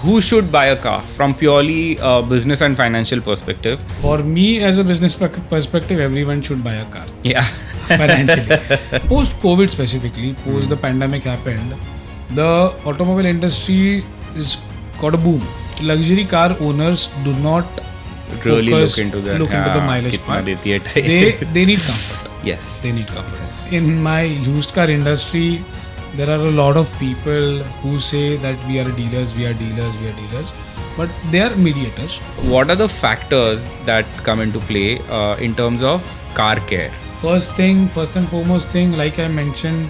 who should buy a car from purely business and financial perspective? For me, as a business perspective, everyone should buy a car. Yeah. Financially. Post-COVID specifically, post the pandemic happened, the automobile industry is got a boom. Luxury car owners do not Really look into that. Look into the mileage kitna part. deti hai type. They need comfort. Yes. They need comfort. In my used car industry, there are a lot of people who say that we are dealers, but they are mediators. What are the factors that come into play in terms of car care? First and foremost thing, like I mentioned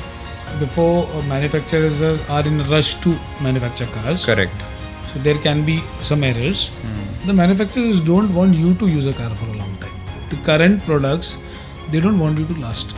before, manufacturers are in a rush to manufacture cars. Correct. So there can be some errors. The manufacturers don't want you to use a car for a long time. The current products, they don't want you to last.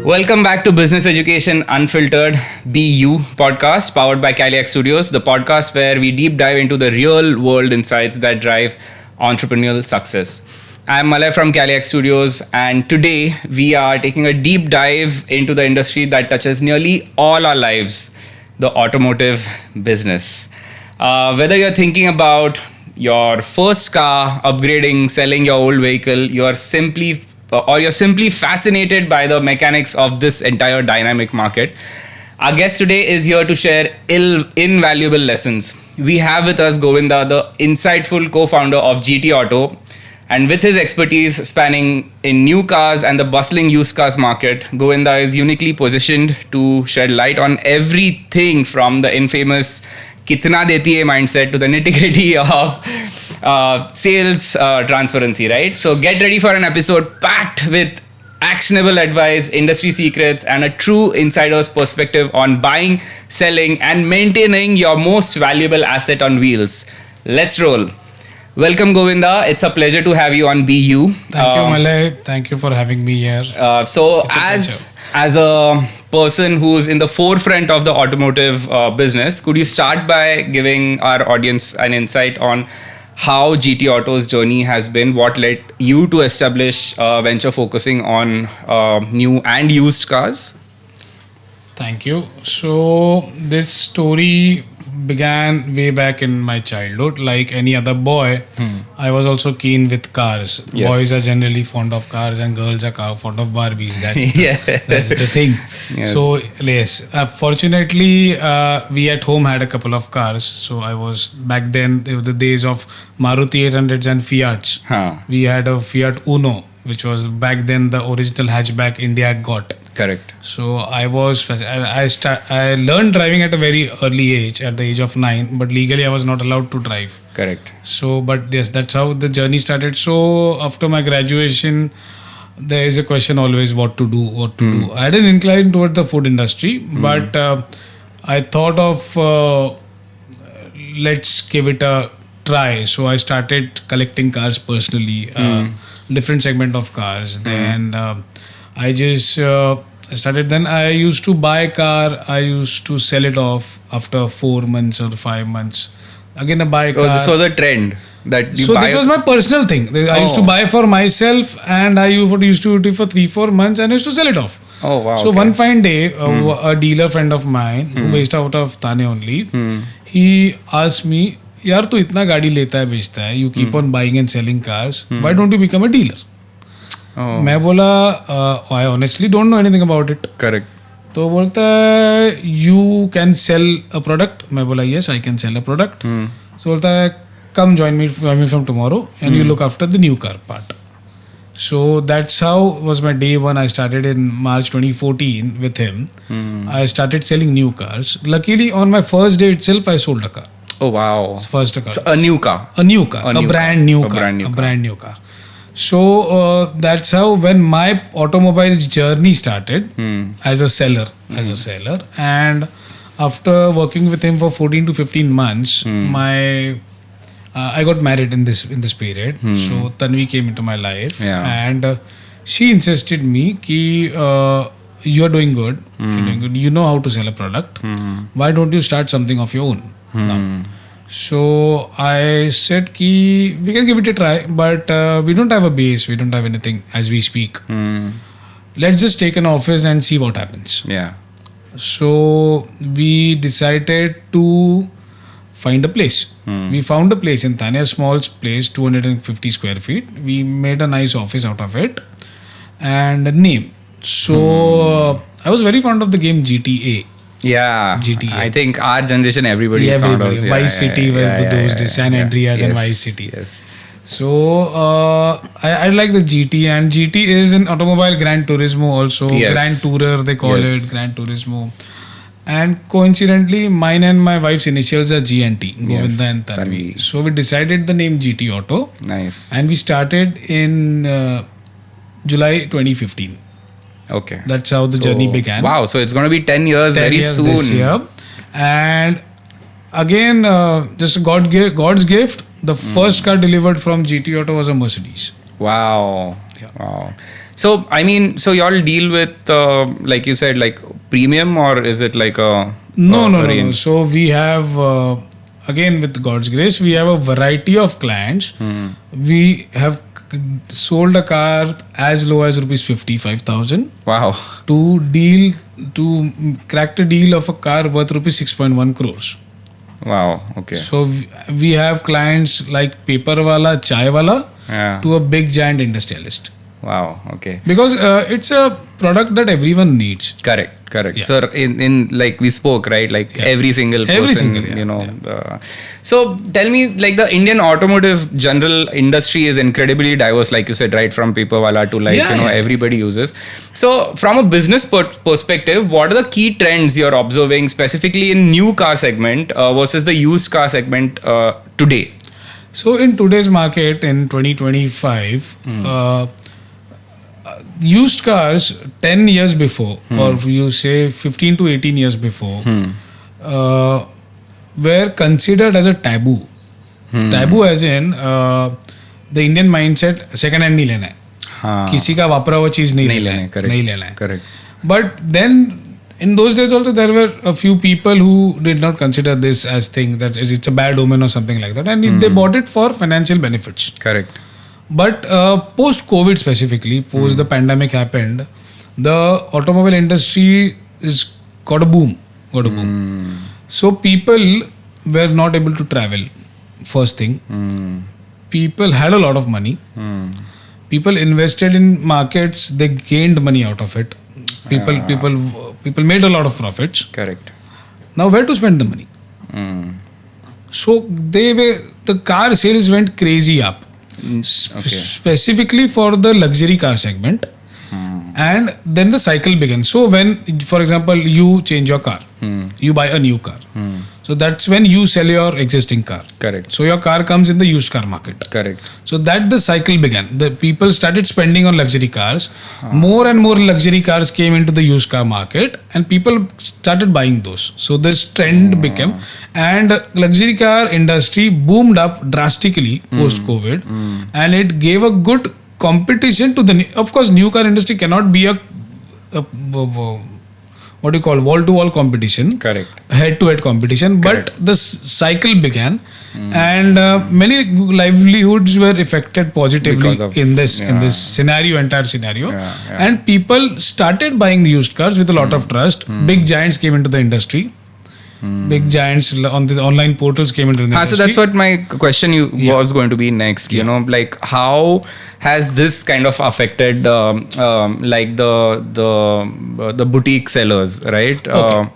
Welcome back to Business Education Unfiltered BEU podcast powered by Caliac Studios, the podcast where we deep dive into the real world insights that drive entrepreneurial success. I'm Malay from Caliac Studios, and today we are taking a deep dive into the industry that touches nearly all our lives, the automotive business. Whether you're thinking about your first car, upgrading, selling your old vehicle, you're simply fascinated by the mechanics of this entire dynamic market, our guest today is here to share invaluable lessons. We have with us Govinda, the insightful co-founder of GT Auto, and with his expertise spanning in new cars and the bustling used cars market, Govinda is uniquely positioned to shed light on everything from the infamous kitna deti hai mindset to the nitty-gritty of sales transparency, right? So get ready for an episode packed with actionable advice, industry secrets, and a true insider's perspective on buying, selling, and maintaining your most valuable asset on wheels. Let's roll. Welcome, Govinda. It's a pleasure to have you on BU. Thank you, Malay. Thank you for having me here. So as a person who's in the forefront of the automotive business, could you start by giving our audience an insight on how GT Auto's journey has been? What led you to establish a venture focusing on new and used cars? Thank you. So this story began way back in my childhood. Like any other boy, I was also keen with cars. Yes. Boys are generally fond of cars and girls are fond of Barbies. That's the thing. Yes. So yes, fortunately we at home had a couple of cars. So I was back then, it was the days of Maruti 800s and Fiats. We had a Fiat Uno, which was back then the original hatchback India had got. Correct. So I learned driving at a very early age, at the age of 9, but legally I was not allowed to drive. Correct. So, but yes, that's how the journey started. So after my graduation, there is a question always what to do. I had an incline toward the food industry, but I thought of let's give it a try. So I started collecting cars personally, different segment of cars. Then I just started. Then I used to buy a car. I used to sell it off after 4 months or 5 months. Again, I buy a car. So the trend that you buy. So that was my personal thing. I used to buy for myself, and I used to do it for 3-4 months, and I used to sell it off. Oh wow! So one fine day, a dealer friend of mine, who based out of Thane only, he asked me, "यार तू इतना गाड़ी लेता है बेचता है, you keep on buying and selling cars. Why don't you become a dealer?" मैं बोला, I honestly don't know anything about it. Correct. तो बोलता है, you can sell a product. मैं बोला, yes, I can sell a product. So बोलता है, come join me from tomorrow and you look after the new car part. So that's how was my day one. I started in March 2014 with him. I started selling new cars. Luckily, on my first day itself, I sold a car. Oh wow! First car. So a new car. A brand new car. So that's how when my automobile journey started as a seller. And after working with him for 14 to 15 months, I got married in this period. So Tanvi came into my life, and she insisted me ki you are doing good. You know how to sell a product. Why don't you start something of your own now? So I said ki we can give it a try, but we don't have a base, we don't have anything as we speak. Let's just take an office and see what happens. Yeah. So we decided to find a place. We found a place in Thane, a small place, 250 square feet. We made a nice office out of it and a name. So I was very fond of the game GTA. Yeah, GTA. I think our generation, everybody is fond of Vice City with those days, San Andreas and Vice City. Yes. So I like the GT, and GT is an automobile Gran Turismo also. Grand Tourer they call it, Gran Turismo. And coincidentally, mine and my wife's initials are G and T, Govinda and Tanvi. So we decided the name GT Auto. Nice. And we started in July 2015. Okay. That's how the journey began. Wow. So it's going to be 10 years 10 very years soon. This year. And again, just God's gift. The first car delivered from GT Auto was a Mercedes. Wow. Yeah. Wow. So, I mean, so y'all deal with, like you said, like premium, or is it like a... No. So we have, again, with God's grace, we have a variety of clients. We have sold a car as low as rupees 55,000. Wow. To crack the deal of a car worth rupees 6.1 crores. Wow. Okay. So we have clients like paper wala, chai wala, to a big giant industrialist. Wow. Okay. Because it's a product that everyone needs. Correct. Yeah. So in like we spoke, right? Like every single person, you know. So tell me, like the Indian automotive general industry is incredibly diverse, like you said, right? From paper wala to like, everybody uses. So from a business perspective, what are the key trends you're observing specifically in new car segment versus the used car segment today? So in today's market in 2025, used cars 10 years before, or you say 15 to 18 years before, were considered as a taboo. Taboo as in the Indian mindset, second hand नहीं लेना है, किसी का वापरा हुआ चीज नहीं लेना है. Correct. But then in those days also there were a few people who did not consider this as thing that it's a bad omen or something like that, and they bought it for financial benefits. Correct. But post-COVID specifically, post the pandemic happened, the automobile industry is got a boom. So people were not able to travel. First thing, people had a lot of money. People invested in markets. They gained money out of it. People made a lot of profits. Correct. Now where to spend the money? So the car sales went crazy up. Specifically for the luxury car segment, and then the cycle began. So when, for example, you change your car, you buy a new car, so that's when you sell your existing car. Correct. So your car comes in the used car market. Correct. So that the cycle began. The people started spending on luxury cars. More and more luxury cars came into the used car market, and people started buying those. So this trend became, and luxury car industry boomed up drastically post COVID, and it gave a good competition to the. Of course, new car industry cannot be a what do you call wall-to-wall competition. Correct. Head-to-head competition. Correct. But the cycle began, and many livelihoods were affected positively in this entire scenario. And people started buying the used cars with a lot of trust. Big giants came into the industry. Big giants on the online portals came into the industry. So that's what my question was going to be next. You know, like how has this kind of affected like the boutique sellers, right? Okay.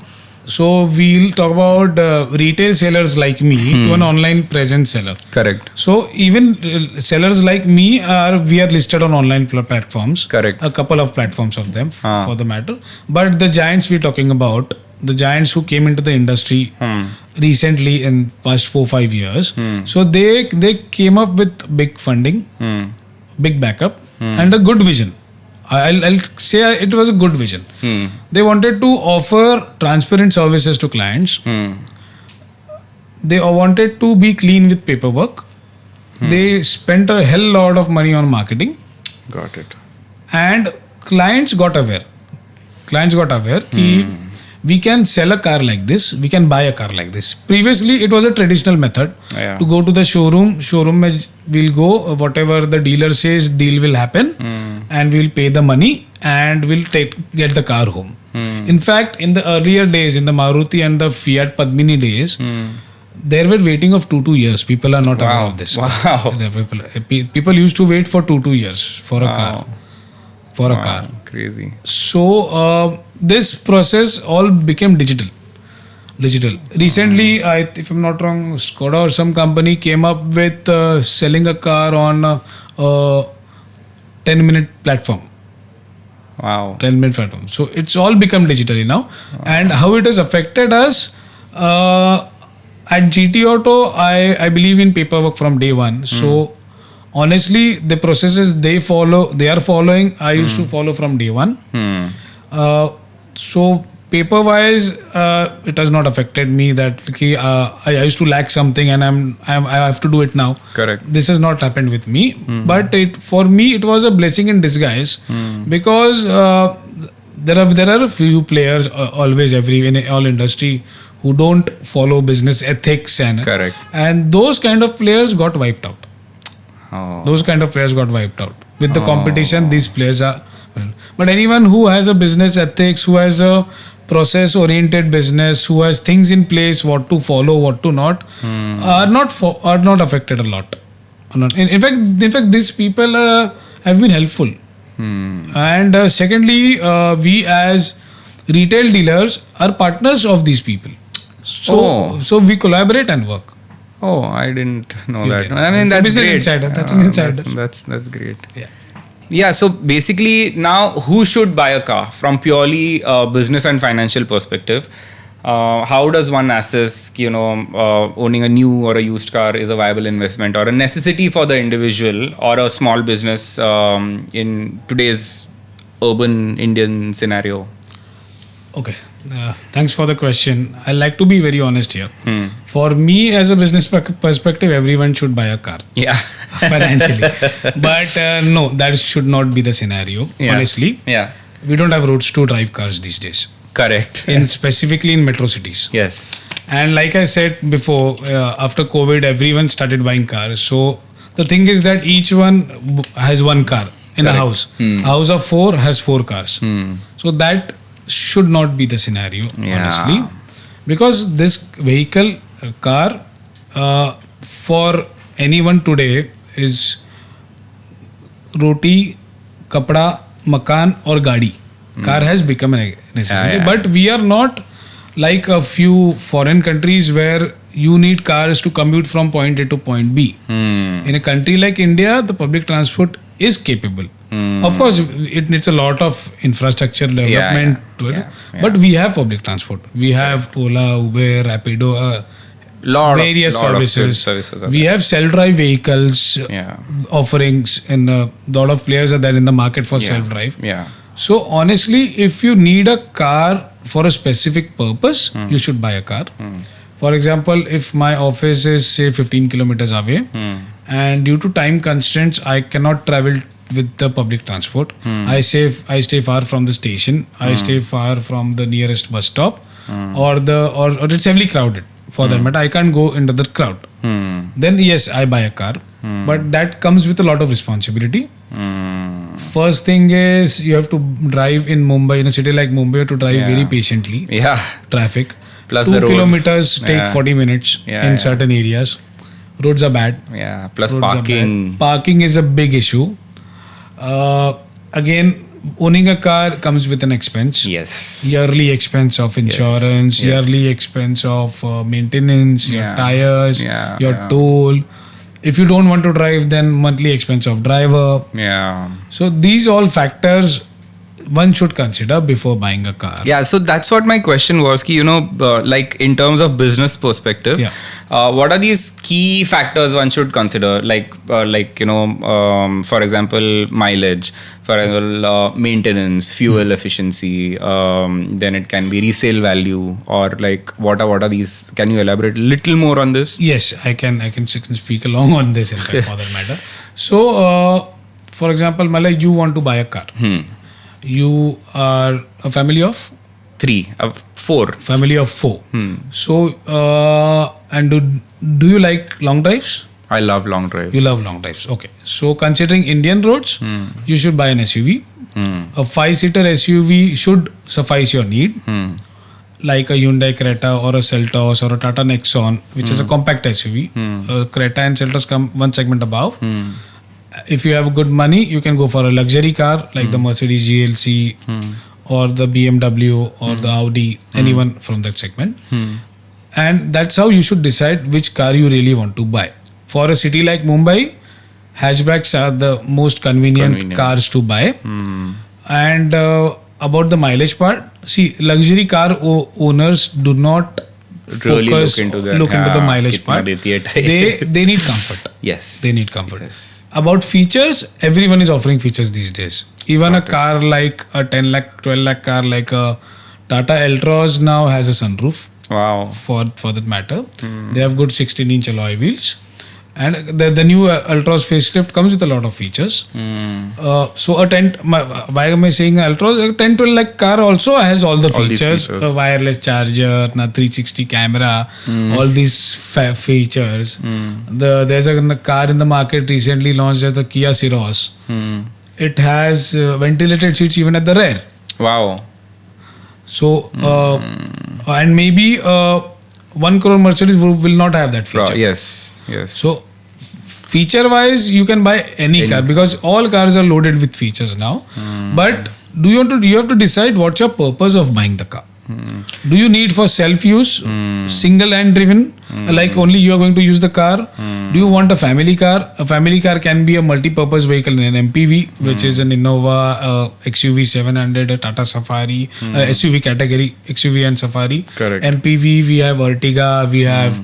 So we'll talk about retail sellers like me to an online presence seller. Correct. So even sellers like me we are listed on online platforms. Correct. A couple of platforms of them for the matter. But the giants we're talking about, the giants who came into the industry recently in past 4-5 years, so they came up with big funding, big backup, and a good vision. I'll say it was a good vision. They wanted to offer transparent services to clients. They wanted to be clean with paperwork. They spent a hell lot of money on marketing. Got it. And clients got aware. Ki we can sell a car like this, we can buy a car like this. Previously, it was a traditional method to go to the showroom. We'll go, whatever the dealer says, deal will happen, and we'll pay the money and we'll get the car home. In fact, in the earlier days, in the Maruti and the Fiat Padmini days, there were waiting of 2 years. People are not aware of this. Wow. People used to wait for 2 years for a car. For a car. Crazy. So this process all became digital. Recently, if I'm not wrong, Skoda or some company came up with selling a car on a 10-minute platform. Wow. 10-minute platform. So it's all become digitally now. Wow. And how it has affected us, at GT Auto, I believe in paperwork from day one. So honestly, the processes they are following, I used to follow from day one. So paper wise, it has not affected me that I used to lack something and I have to do it now. Correct. This has not happened with me, but for me it was a blessing in disguise, because there are a few players always in all industry who don't follow business ethics and those kind of players got wiped out. Those kind of players got wiped out. With the competition, these players are. But anyone who has a business ethics, who has a process-oriented business, who has things in place, what to follow, what to not, are not affected a lot. In fact, these people have been helpful. And secondly, we as retail dealers are partners of these people. So we collaborate and work. Oh, I didn't know that. I mean, that's business great. Insider. That's an insider. That's great. Yeah. So basically, now who should buy a car from purely business and financial perspective? How does one assess, owning a new or a used car is a viable investment or a necessity for the individual or a small business in today's urban Indian scenario? Okay. Thanks for the question. I like to be very honest here. For me, as a business perspective, everyone should buy a car. Yeah. Financially. But no, that should not be the scenario. Honestly. Yeah. We don't have roads to drive cars these days. Correct. Specifically in metro cities. Yes. And like I said before, after COVID, everyone started buying cars. So the thing is that each one has one car in a house. A house of 4 has 4 cars. So that should not be the scenario, honestly, because this vehicle, car, for anyone today is roti, kapda, makan or gadi. Car has become a necessity, but we are not like a few foreign countries where you need cars to commute from point A to point B. In a country like India, the public transport is capable. Of course, it needs a lot of infrastructure development, but we have public transport. We have Ola, Uber, Rapido, various services. We have self-drive vehicles offerings, and a lot of players are there in the market for self-drive. So honestly, if you need a car for a specific purpose, you should buy a car. For example, if my office is say 15 kilometers away, and due to time constraints, I cannot travel with the public transport. I stay far from the station. I stay far from the nearest bus stop, or it's heavily crowded. For that matter, I can't go into the crowd. Then yes, I buy a car, but that comes with a lot of responsibility. First thing is you have to drive in Mumbai, in a city like Mumbai, to drive very patiently. Traffic. Plus 2 kilometers take 40 minutes in certain areas. Roads are bad. Plus roads parking. Parking is a big issue. Again, owning a car comes with an expense. Yearly expense of insurance, yearly expense of maintenance, your tires, your toll. If you don't want to drive, then monthly expense of driver. So these all factors one should consider before buying a car. So that's what my question was. Like in terms of business perspective, what are these key factors one should consider? For example, mileage, for example, maintenance, fuel efficiency, then it can be resale value, or like what are these? Can you elaborate a little more on this? Yes, I can speak along on this in fact, for that matter. So, for example, Malay, you want to buy a car. You are a family of 3, 4. Family of 4. So, and do you like long drives? I love long drives. You love long drives. Okay. So, considering Indian roads, you should buy an SUV. A 5-seater SUV should suffice your need. Like a Hyundai Creta or a Seltos or a Tata Nexon, which is a compact SUV. Creta and Seltos come one segment above. If you have good money, you can go for a luxury car like the Mercedes GLC or the BMW or the Audi, anyone from that segment. And that's how you should decide which car you really want to buy. For a city like Mumbai, hatchbacks are the most convenient cars to buy. And about the mileage part, see, luxury car owners do not really focus, look into the mileage part. They need comfort. Yes. They need comfort. Yes. About features, everyone is offering features these days. Even a car like a 10 lakh, 12 lakh car like a Tata Altroz now has a sunroof. Wow. For that matter. They have good 16-inch alloy wheels. And the new Altroz facelift comes with a lot of features. So a 10, why am I saying Altroz? A 10-12 lakh car also has all the features. A wireless charger, 360 camera, all these features. There's a car in the market recently launched as the Kia Ceros. It has ventilated seats even at the rear. Wow. So, and maybe 1 crore Mercedes will not have that feature. Yes. So, feature wise, you can buy any car because all cars are loaded with features now. But you have to decide what's your purpose of buying the car. Do you need for self-use, single and driven, like only you are going to use the car? Do you want a family car? A family car can be a multi-purpose vehicle in an MPV, which is an Innova, XUV 700, a Tata Safari, SUV category, XUV and Safari. Correct. MPV, we have Ertiga, we have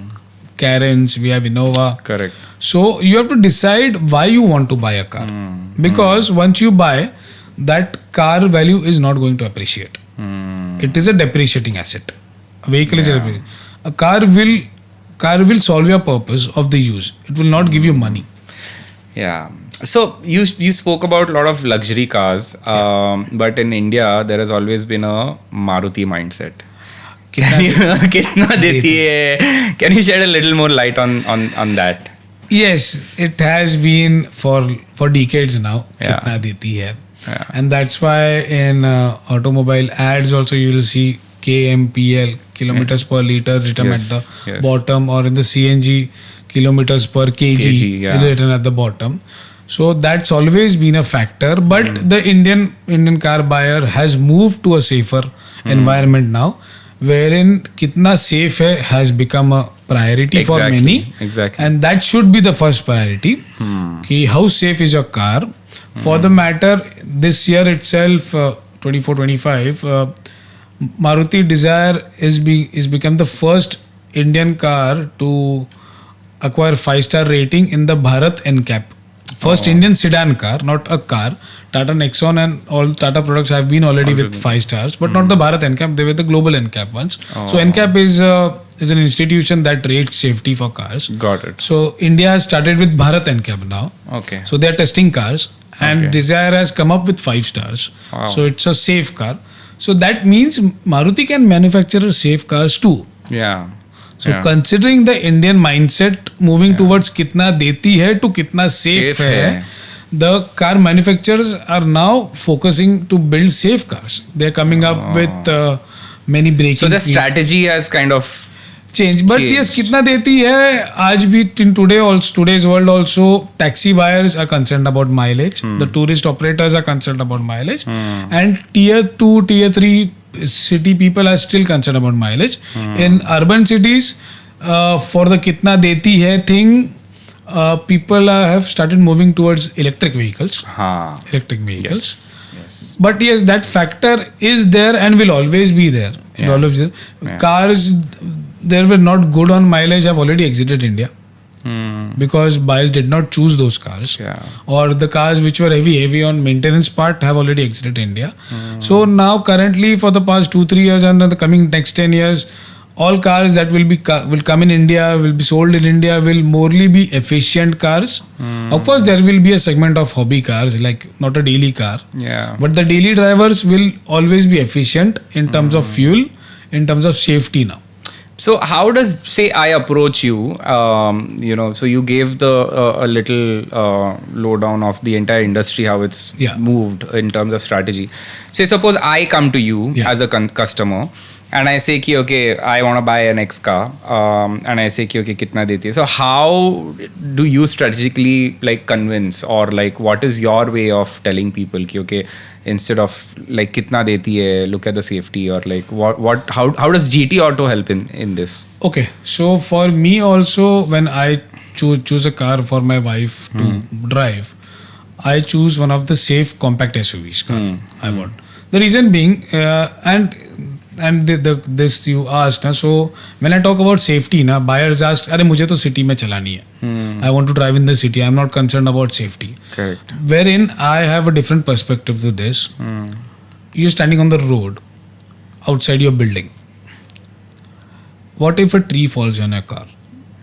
Karens, we have Innova. Correct. So you have to decide why you want to buy a car. Because once you buy, that car value is not going to appreciate. It is a depreciating asset. A vehicle is a depreciating. A car will solve your purpose of the use. It will not give you money. Yeah. So you spoke about a lot of luxury cars, but in India there has always been a Maruti mindset. Can you shed a little more light on that? Yes, it has been for decades now. Yeah. Kitna deti hai. Yeah. And that's why in automobile ads also you will see KMPL, kilometers per liter, written at the bottom, or in the CNG, kilometers per kg written at the bottom. So that's always been a factor. But the Indian car buyer has moved to a safer environment now, wherein kitna safe hai has become a priority for many. Exactly. And that should be the first priority. Ki how safe is your car? For the matter, this year itself, 24-25, Maruti Dzire is become the first Indian car to acquire 5-star rating in the Bharat NCAP. First Indian sedan car, not a car. Tata Nexon and all Tata products have been already with 5 stars, but not the Bharat NCAP. They were the global NCAP ones. So NCAP is an institution that rates safety for cars. Got it. So India has started with Bharat NCAP now. Okay. So they are testing cars, and Dzire has come up with 5 stars. Wow. So it's a safe car. So that means Maruti can manufacture safe cars too. Yeah. So considering the Indian mindset moving towards kitna deti hai to kitna safe hai, the car manufacturers are now focusing to build safe cars. They are coming up with many braking. So the strategy has kind of changed. But yes, kitna deti hai, aaj bhi in today's world also, taxi buyers are concerned about mileage. The tourist operators are concerned about mileage. And tier 2, tier 3 city people are still concerned about mileage. In urban cities, for the kitna deti hai thing, people have started moving towards electric vehicles. Electric vehicles. Yes. But yes, that factor is there and will always be there. Cars that were not good on mileage have already exited India. Because buyers did not choose those cars. Or the cars which were heavy on maintenance part have already exited India. So now currently for the past 2-3 years and the coming next 10 years, all cars that will come in India, will be sold in India, will morely be efficient cars. Of course, there will be a segment of hobby cars, like not a daily car. But the daily drivers will always be efficient in terms of fuel, in terms of safety now. So how does, say I approach you, so you gave a little lowdown of the entire industry, how it's moved in terms of strategy. Say suppose I come to you as a customer and I say ki, okay, I want to buy an X car, and I say ki, okay, kitna deti hai? So how do you strategically like convince, or like what is your way of telling people ki, okay, instead of like kitna deti hai, look at the safety, or like how does GT Auto help in this? Okay, so for me also, when I choose a car for my wife to drive, I choose one of the safe compact SUVs car I want. The reason being, and this you asked, so when I talk about safety, buyers ask, "Arey, mujhe to city mein chalani hai. I want to drive in the city. I'm not concerned about safety." Correct. Wherein I have a different perspective to this. You're standing on the road outside your building. What if a tree falls on your car?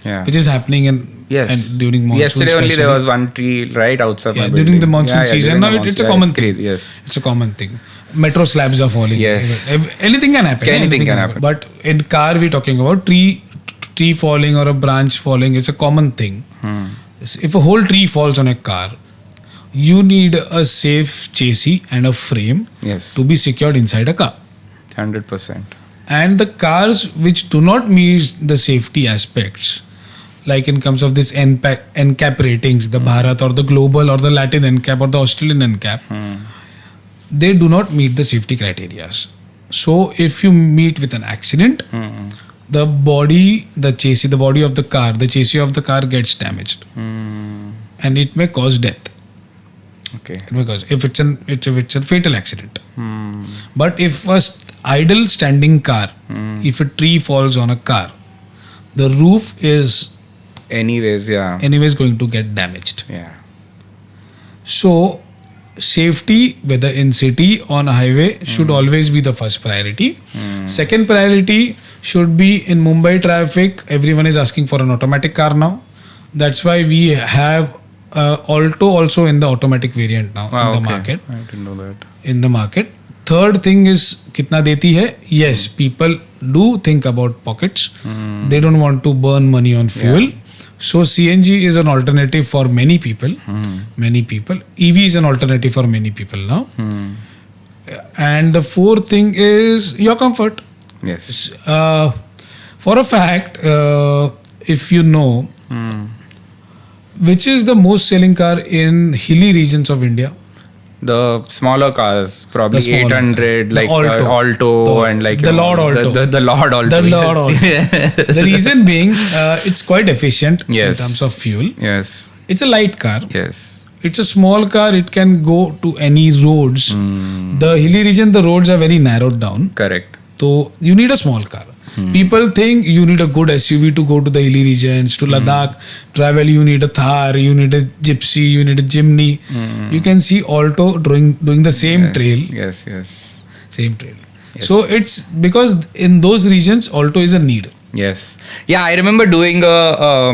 Yeah. Which is happening and during monsoon. Yesterday only there was one tree right outside my building. During the monsoon season. Now it's a common thing. Crazy, yes. It's a common thing. Metro slabs are falling. Yes. Anything can happen. Anything can happen. But in car we're talking about tree falling or a branch falling. It's a common thing. If a whole tree falls on a car, you need a safe chassis and a frame to be secured inside a car. 100%. And the cars which do not meet the safety aspects, like in terms of this NCAP ratings, the Bharat or the global or the Latin NCAP or the Australian NCAP, they do not meet the safety criteria. So if you meet with an accident, the body of the chassis of the car gets damaged, and it may cause death. Okay. Because if it's a fatal accident. But if a idle standing car, if a tree falls on a car, the roof is anyways going to get damaged. Yeah. So safety, whether in city on a highway, should always be the first priority. Second priority should be in Mumbai traffic. Everyone is asking for an automatic car now. That's why we have AUTO also in the automatic variant now in the market. I didn't know that. In the market. Third thing is kitna deti hai. Yes, people do think about pockets. They don't want to burn money on fuel. So CNG is an alternative for many people. EV is an alternative for many people now. And the fourth thing is your comfort. Yes. For a fact, if you know, which is the most selling car in hilly regions of India? The smaller cars, probably 800, like Alto and like the Lord Alto. The Lord Alto. The Lord Alto. The reason being, it's quite efficient in terms of fuel. Yes. It's a light car. Yes. It's a small car. It can go to any roads. The hilly region, the roads are very narrowed down. Correct. So you need a small car. People think you need a good SUV to go to the hilly regions, to Ladakh travel. You need a Thar, you need a Gypsy, you need a Jimny. You can see Alto doing the same trail. Yes. Same trail. Yes. So it's because in those regions, Alto is a need. Yes. Yeah, I remember doing a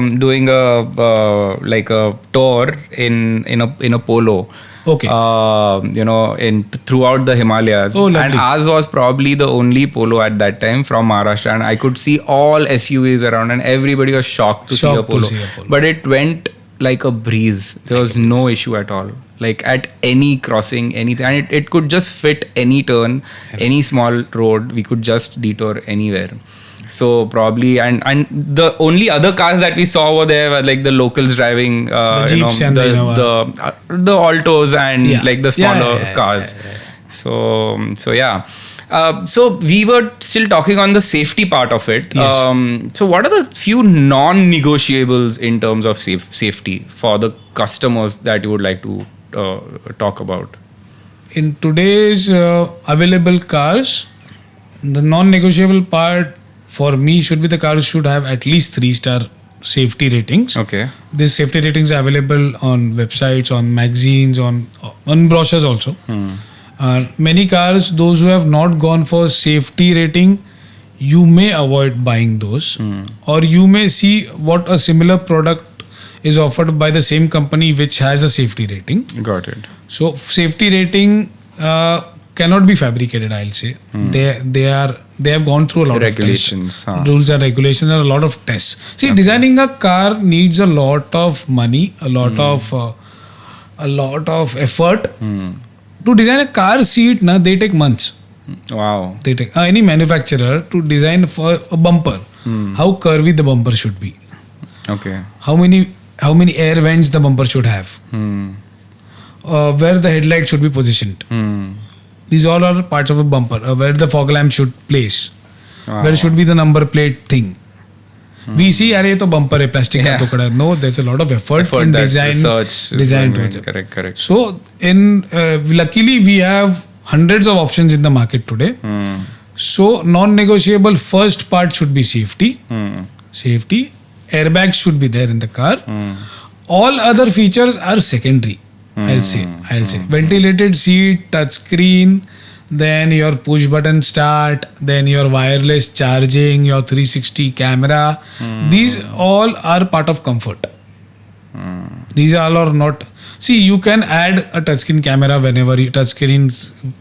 like a tour in a Polo. Okay. Throughout the Himalayas. Oh, and ours was probably the only Polo at that time from Maharashtra, and I could see all SUVs around, and everybody was shocked to see a Polo. But it went like a breeze. There was no issue at all. Like at any crossing, anything, and it could just fit any turn, any small road. We could just detour anywhere. So probably and the only other cars that we saw were there were like the locals driving the Jeeps and the Altos and like the smaller cars. So yeah. So we were still talking on the safety part of it. Yes. So what are the few non-negotiables in terms of safety for the customers that you would like to talk about? In today's available cars, the non-negotiable part for me should be the cars should have at least 3-star safety ratings. Okay. These safety ratings are available on websites, on magazines, on brochures also. Many cars, those who have not gone for safety rating, you may avoid buying those, or you may see what a similar product is offered by the same company which has a safety rating. Got it. So safety rating cannot be fabricated, I'll say. They are they have gone through a lot regulations, of tests. Rules and regulations and a lot of tests. See, designing a car needs a lot of money, a lot of effort. To design a car seat, they take months. Wow. They take any manufacturer to design for a bumper. How curvy the bumper should be. Okay. How many air vents the bumper should have. Where the headlight should be positioned. These all are parts of a bumper. Where the fog lamp should place. Wow. Where should be the number plate thing. We see, अरे तो bumper है plastic का टुकड़ा. No, there's a lot of effort in design to it. Correct. So luckily we have hundreds of options in the market today. So non-negotiable first part should be safety. Safety. Airbags should be there in the car. All other features are secondary. I'll say. Ventilated seat, touch screen, then your push button start, then your wireless charging, your 360 camera. These all are part of comfort. These all are not. See, you can add a touchscreen camera whenever you touchscreen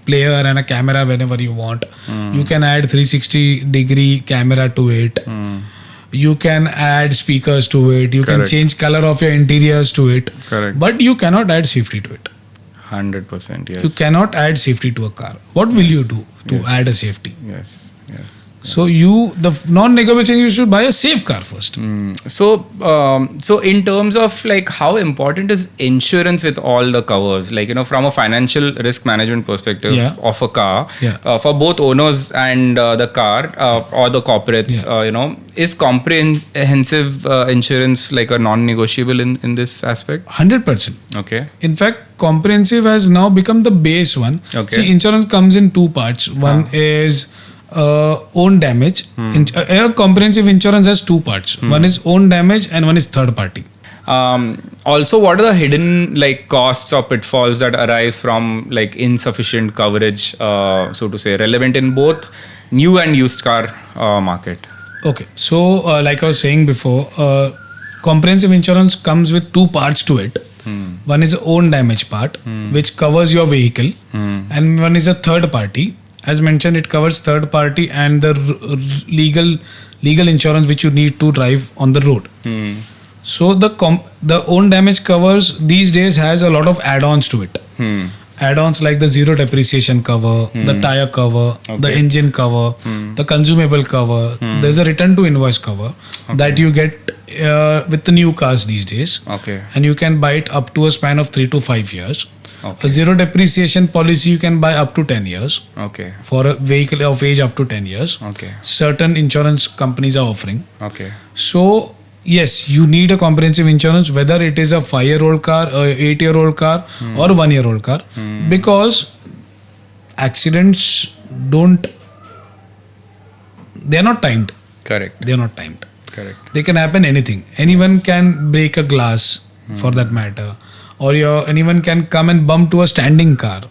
player and a camera whenever you want. You can add 360-degree camera to it. You can add speakers to it. You can change color of your interiors to it. Correct. But you cannot add safety to it. 100%. Yes. You cannot add safety to a car. What will you do to add a safety? Yes. So the non-negotiable, you should buy a safe car first. So in terms of like how important is insurance with all the covers, like, from a financial risk management perspective of a car, for both owners and the car or the corporates, is comprehensive insurance like a non-negotiable in this aspect? 100%. Okay. In fact, comprehensive has now become the base one. Okay. See, insurance comes in two parts. One is own damage. Comprehensive insurance has two parts. One is own damage and one is third party. Also, what are the hidden like costs or pitfalls that arise from like insufficient coverage, so to say, relevant in both new and used car market? Okay, so like I was saying before, comprehensive insurance comes with two parts to it. One is the own damage part, which covers your vehicle, and one is a third party. As mentioned, it covers third party and the legal insurance which you need to drive on the road. So the own damage covers these days has a lot of add-ons to it. Add-ons like the zero depreciation cover, the tire cover, the engine cover, the consumable cover. There's a return to invoice cover that you get with the new cars these days. Okay. And you can buy it up to a span of 3 to 5 years. Okay. A zero depreciation policy you can buy up to 10 years. Okay. For a vehicle of age up to 10 years. Okay. Certain insurance companies are offering. Okay. So, yes, you need a comprehensive insurance, whether it is a 5-year-old car, a 8-year-old car, or a 1-year-old car, because accidents they are not timed. Correct. They are not timed. Correct. They can happen anything. Anyone can break a glass, for that matter, or anyone can come and bump to a standing car.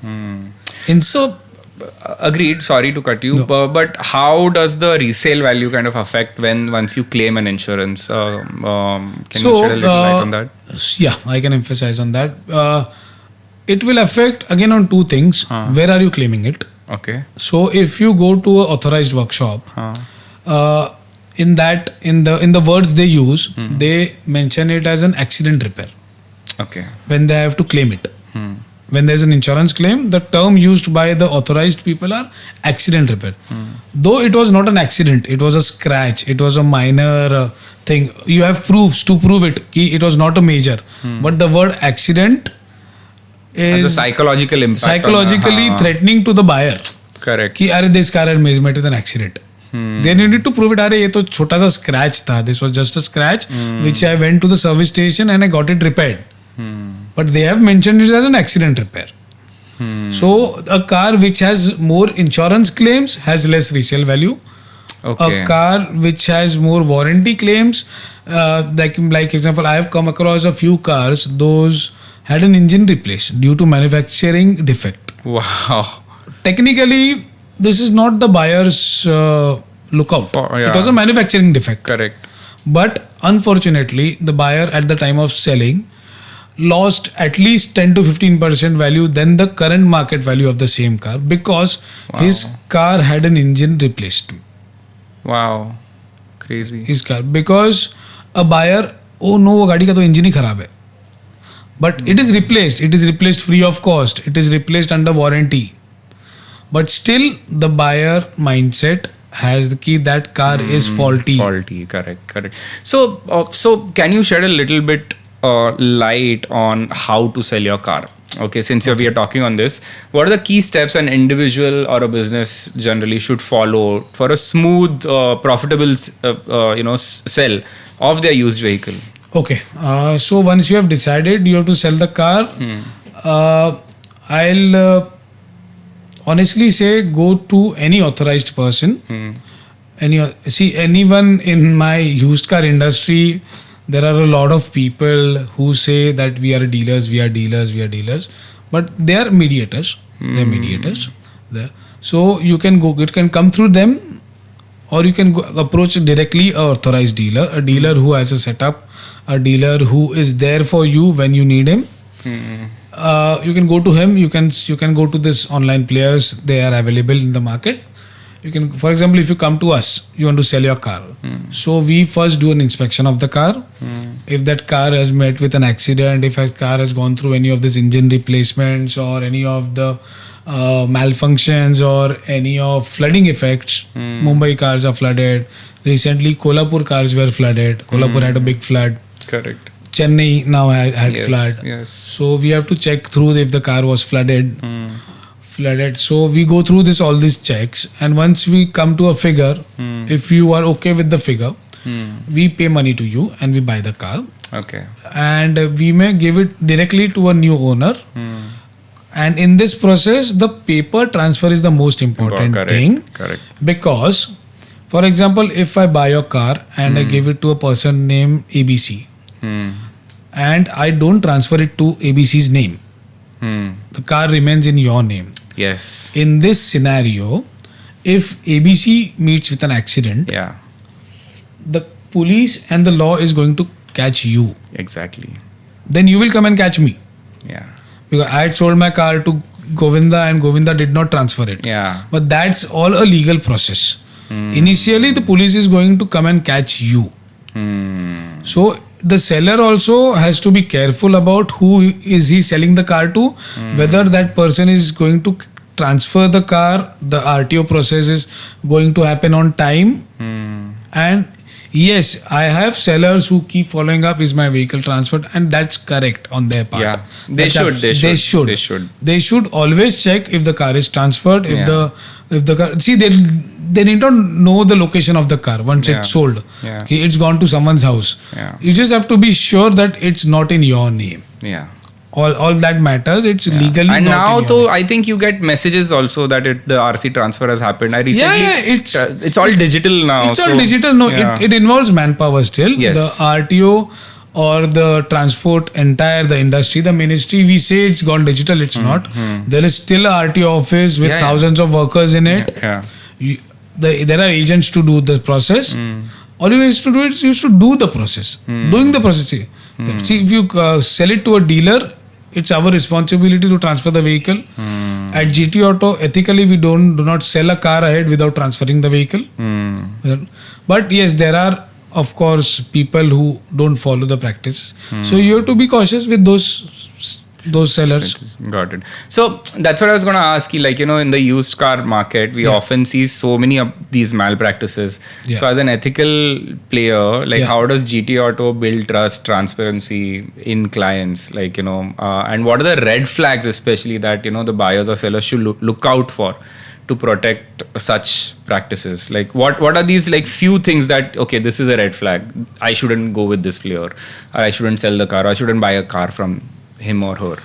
So, agreed. Sorry to cut you, but how does the resale value kind of affect once you claim an insurance? Can you shed a little light on that? Yeah, I can emphasize on that. It will affect again on two things. Where are you claiming it? Okay. So if you go to an authorized workshop, in the words they use, they mention it as an accident repair. Okay. When they have to claim it. When there's an insurance claim, the term used by the authorized people are accident repair. Though it was not an accident, it was a scratch, it was a minor thing. You have proofs to prove it. It was not a major. But the word accident is the psychological impact. Psychologically threatening to the buyer. Correct. Ki, this car had met with an accident. Then you need to prove it. ये तो छोटा सा scratch था. This was just a scratch which I went to the service station and I got it repaired. But they have mentioned it as an accident repair. So a car which has more insurance claims has less resale value. Okay. A car which has more warranty claims, like example, I have come across a few cars. Those had an engine replaced due to manufacturing defect. Wow. Technically, this is not the buyer's lookout. It was a manufacturing defect. Correct. But unfortunately, the buyer at the time of selling lost at least 10 to 15% value than the current market value of the same car, because his car had an engine replaced. Wow, crazy. His car, because a buyer, oh no, वो गाड़ी का तो engine ही खराब है, but it is replaced. It is replaced free of cost. It is replaced under warranty. But still, the buyer mindset has the key that car is faulty. Faulty, correct. So can you shed a little bit light on how to sell your car? Okay, since we are talking on this, what are the key steps an individual or a business generally should follow for a smooth, profitable, sell of their used vehicle? Okay, so once you have decided you have to sell the car, I'll honestly say go to any authorized person. Anyone in my used car industry, there are a lot of people who say that we are dealers, but they are mediators. They're mediators. So you can come through them, or you can approach directly a authorized dealer, a dealer who has a setup, a dealer who is there for you when you need him. You can go to him. You can go to this online players. They are available in the market. You can, for example, if you come to us, you want to sell your car. So we first do an inspection of the car. If that car has met with an accident, if a car has gone through any of these engine replacements or any of the malfunctions or any of flooding effects. Mumbai cars are flooded. Recently, Kolhapur cars were flooded. Kolhapur had a big flood. Correct. Chennai now had flood. Yes. So we have to check through if the car was flooded. So we go through all these checks, and once we come to a figure, if you are okay with the figure, we pay money to you and we buy the car. Okay. And we may give it directly to a new owner. And in this process, the paper transfer is the most important thing. Correct. Because, for example, if I buy your car and I give it to a person named ABC, and I don't transfer it to ABC's name, the car remains in your name. Yes. In this scenario, if ABC meets with an accident, the police and the law is going to catch you. Exactly. Then you will come and catch me. Yeah. Because I had sold my car to Govinda and Govinda did not transfer it. Yeah. But that's all a legal process. Initially, the police is going to come and catch you. So the seller also has to be careful about who is he selling the car to, whether that person is going to transfer the car, the RTO process is going to happen on time. And yes, I have sellers who keep following up, is my vehicle transferred, and that's correct on their part. Yeah, they should. They should always check if the car is transferred. If the car, see, they need to know the location of the car once it's sold. Okay, it's gone to someone's house. You just have to be sure that it's not in your name. All that matters. It's legally. And not now, in your name. I think you get messages also that the RC transfer has happened. I recently. It's all digital now. It's all digital. No, it involves manpower still. Yes. The RTO or the transport, the industry, the ministry, we say it's gone digital. It's not. There is still a RTO office with thousands of workers in it. There are agents to do the process. All you need to do is you should do the process. Doing the process. See, if you sell it to a dealer, it's our responsibility to transfer the vehicle. At GT Auto, ethically, we do not sell a car ahead without transferring the vehicle. But yes, there are, of course, people who don't follow the practice. So you have to be cautious with those sellers. Got it. So that's what I was going to ask you. Like, in the used car market, we often see so many of these malpractices. So as an ethical player, like how does GT Auto build trust, transparency in clients? Like, and what are the red flags, especially that, the buyers or sellers should look out for to protect such practices? Like what are these like few things that, okay, this is a red flag. I shouldn't go with this player, or I shouldn't sell the car, or I shouldn't buy a car from him or her.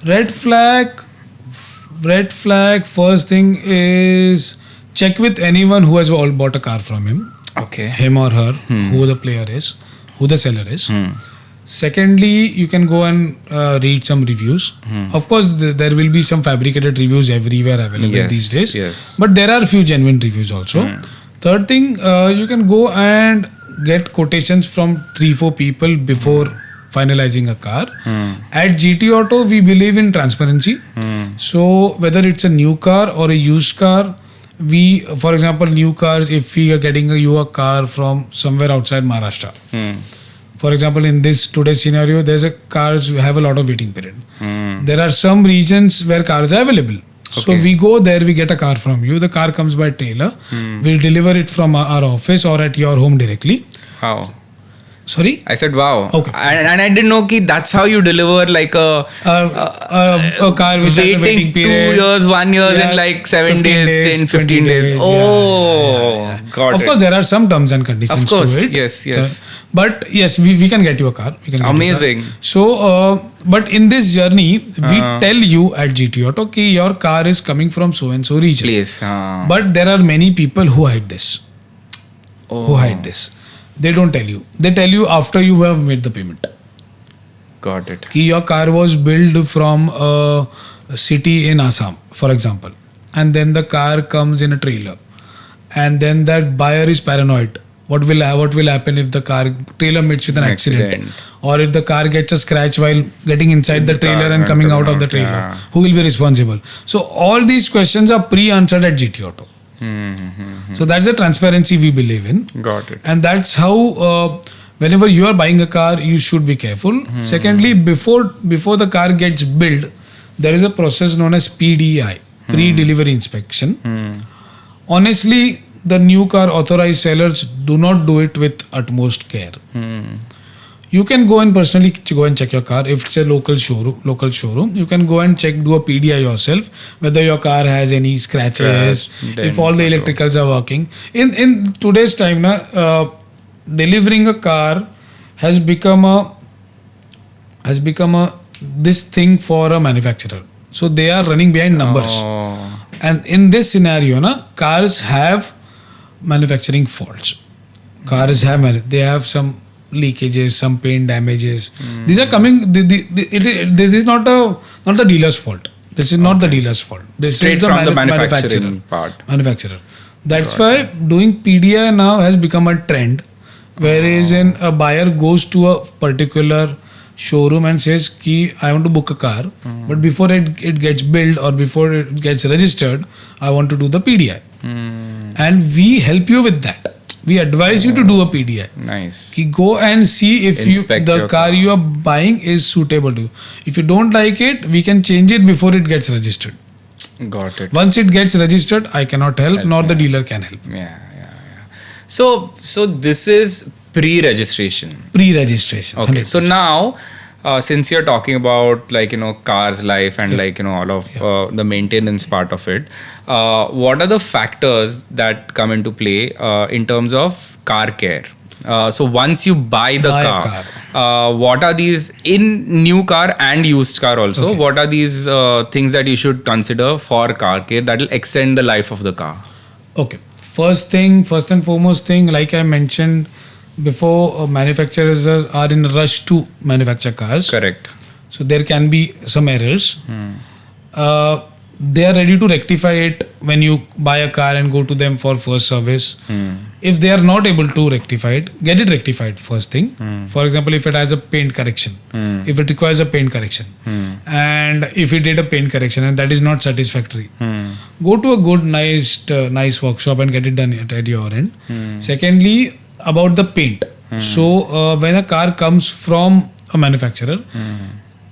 Red flag, first thing is check with anyone who has bought a car from him. Okay. Him or her, who the player is, who the seller is. Secondly, you can go and read some reviews. Of course, there will be some fabricated reviews everywhere available these days. Yes. But there are a few genuine reviews also. Third thing, you can go and get quotations from 3-4 people before finalizing a car. At GT Auto, we believe in transparency. So whether it's a new car or a used car, we, for example, new cars, if we are getting a car from somewhere outside Maharashtra, for example, in this today's scenario, there's a cars have a lot of waiting period. There are some regions where cars are available. So we go there, we get a car from you. The car comes by trailer. We deliver it from our office or at your home directly. Wow. Sorry? I said wow. Okay. And I didn't know that that's how you deliver like a car which has a waiting period. 2 years, 1 year, in like 7 days, 10, 15 days. Oh, got it. Of course, there are some terms and conditions of course. to it. Yes. But yes, we can get you a car. Amazing. So, but in this journey, we tell you at GT Auto that your car is coming from so and so region. Place. But there are many people who hide this. They don't tell you. They tell you after you have made the payment. Got it. Your car was built from a city in Assam, for example. And then the car comes in a trailer. And then that buyer is paranoid. What will happen if the trailer meets with an accident? Or if the car gets a scratch while getting inside the trailer and coming out of the trailer? Yeah. Who will be responsible? So all these questions are pre-answered at GT Auto. So that's the transparency we believe in. Got it. And that's how whenever you are buying a car, you should be careful. Secondly, before the car gets built, there is a process known as PDI, pre-delivery inspection. Honestly, the new car authorized sellers do not do it with utmost care. You can go and personally check your car. If it's a local showroom, you can go and do a PDI yourself, whether your car has any scratches, if all the electricals are working. In today's time, delivering a car has become a this thing for a manufacturer. So they are running behind numbers. And in this scenario, cars have manufacturing faults. They have some leakages, some paint damages. These are coming. This is not the dealer's fault. This is not the dealer's fault. This Straight is the from the manufacturing part. Manufacturer. That's why doing PDI now has become a trend. Whereas a buyer goes to a particular showroom and says, I want to book a car, but before it gets built or before it gets registered, I want to do the PDI. And we help you with that. We advise you to do a PDI. Nice. Go and see if the car you are buying is suitable to you. If you don't like it, we can change it before it gets registered. Got it. Once it gets registered, I cannot help, nor the dealer can help. Yeah. So this is pre-registration. Pre-registration. Okay. 100%. So now, since you're talking about cars life and all of the maintenance part of it, what are the factors that come into play in terms of car care? So once you buy the car, what are these in new car and used car also? Okay. What are these things that you should consider for car care that will extend the life of the car? Okay. First and foremost thing, like I mentioned before, manufacturers are in a rush to manufacture cars. Correct. So there can be some errors. They are ready to rectify it when you buy a car and go to them for first service. If they are not able to rectify it, get it rectified first thing. For example, if it has a paint correction, if it requires a paint correction, and if it did a paint correction and that is not satisfactory, go to a good, nice workshop and get it done at your end. Secondly, about the paint. So when a car comes from a manufacturer,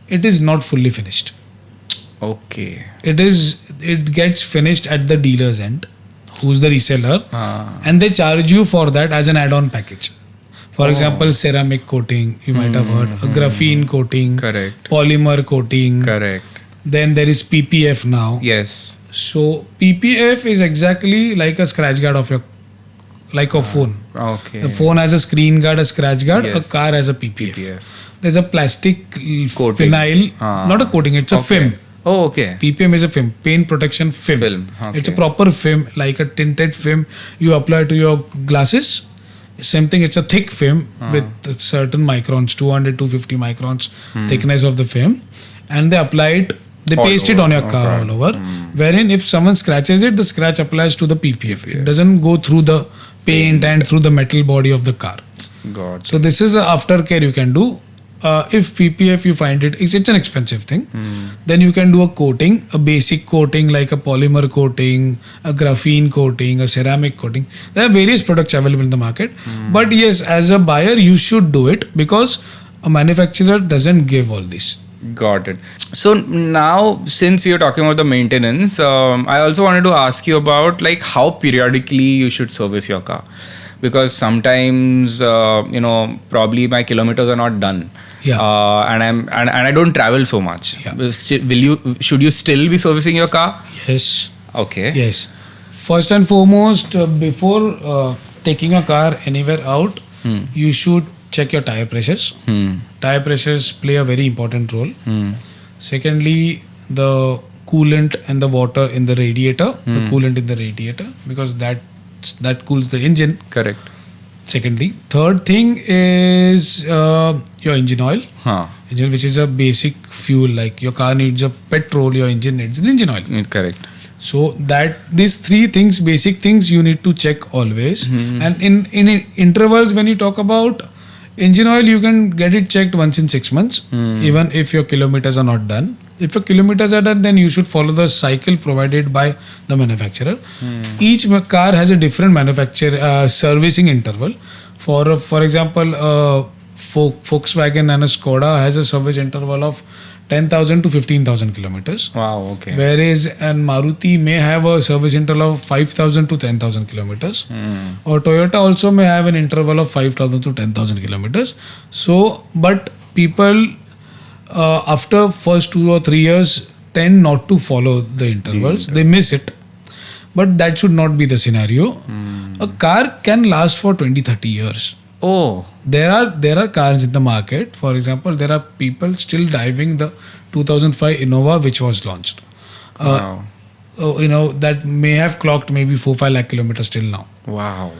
it is not fully finished. Okay. It gets finished at the dealer's end, who's the reseller, and they charge you for that as an add-on package. For example, ceramic coating, you might have heard, a graphene coating, correct, polymer coating, correct. Then there is PPF now. Yes. So PPF is exactly like a scratch guard of your, like a phone. Okay. The phone has a screen guard, a scratch guard. Yes. A car has a PPF. There's a plastic coating. Vinyl, not a coating, it's a film. Oh, okay. PPM is a film, paint protection film. Okay. It's a proper film, like a tinted film you apply to your glasses. Same thing, it's a thick film with certain microns, 200, 250 microns thickness of the film. And they apply it, they paste it on your car all over. Wherein if someone scratches it, the scratch applies to the PPF. It doesn't go through the paint and through the metal body of the car. Got so this is a aftercare you can do. if PPF you find it's an expensive thing, then you can do a coating, a basic coating like a polymer coating, a graphene coating, a ceramic coating. There are various products available in the market. But yes, as a buyer, you should do it because a manufacturer doesn't give all this. Got it. So now, since you're talking about the maintenance, I also wanted to ask you about like how periodically you should service your car, because sometimes probably my kilometers are not done. Yeah. And I don't travel so much. Yeah. Should you still be servicing your car? Yes. Okay. Yes. First and foremost, before taking a car anywhere out, you should check your tire pressures. Tire pressures play a very important role. Secondly, the coolant and the water in the radiator, the coolant in the radiator, because that cools the engine. Correct. Secondly, third thing is your engine oil. Engine, which is a basic fuel. Like your car needs a petrol, your engine needs an engine oil. Correct. So that these three things, basic things, you need to check always. And in intervals, when you talk about engine oil, you can get it checked once in 6 months, even if your kilometers are not done. If your kilometers are done, then you should follow the cycle provided by the manufacturer. Each car has a different manufacturer servicing interval. For example, Volkswagen and a Skoda has a service interval of 10,000 to 15,000 kilometers. Wow, okay. Whereas an Maruti may have a service interval of 5,000 to 10,000 kilometers. Or Toyota also may have an interval of 5,000 to 10,000 kilometers. So, but people after first 2 or 3 years tend not to follow the intervals. They miss it. But that should not be the scenario. A car can last for 20-30 years. Oh. There are cars in the market. For example, there are people still driving the 2005 Innova which was launched. Wow. That may have clocked maybe 4-5 lakh kilometers till now. Wow.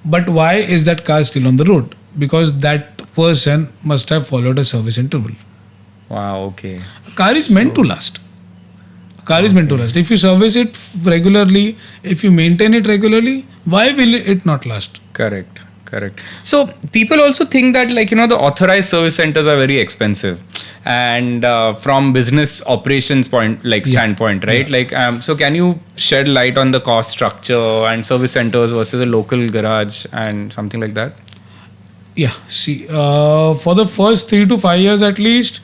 But why is that car still on the road? Because that person must have followed a service interval. Wow, okay. A car is meant to last. If you service it regularly, if you maintain it regularly, why will it not last? Correct. So people also think that the authorized service centers are very expensive, and from business operations standpoint, right? Yeah. So can you shed light on the cost structure and service centers versus a local garage and something like that? Yeah. See, for the first 3 to 5 years at least,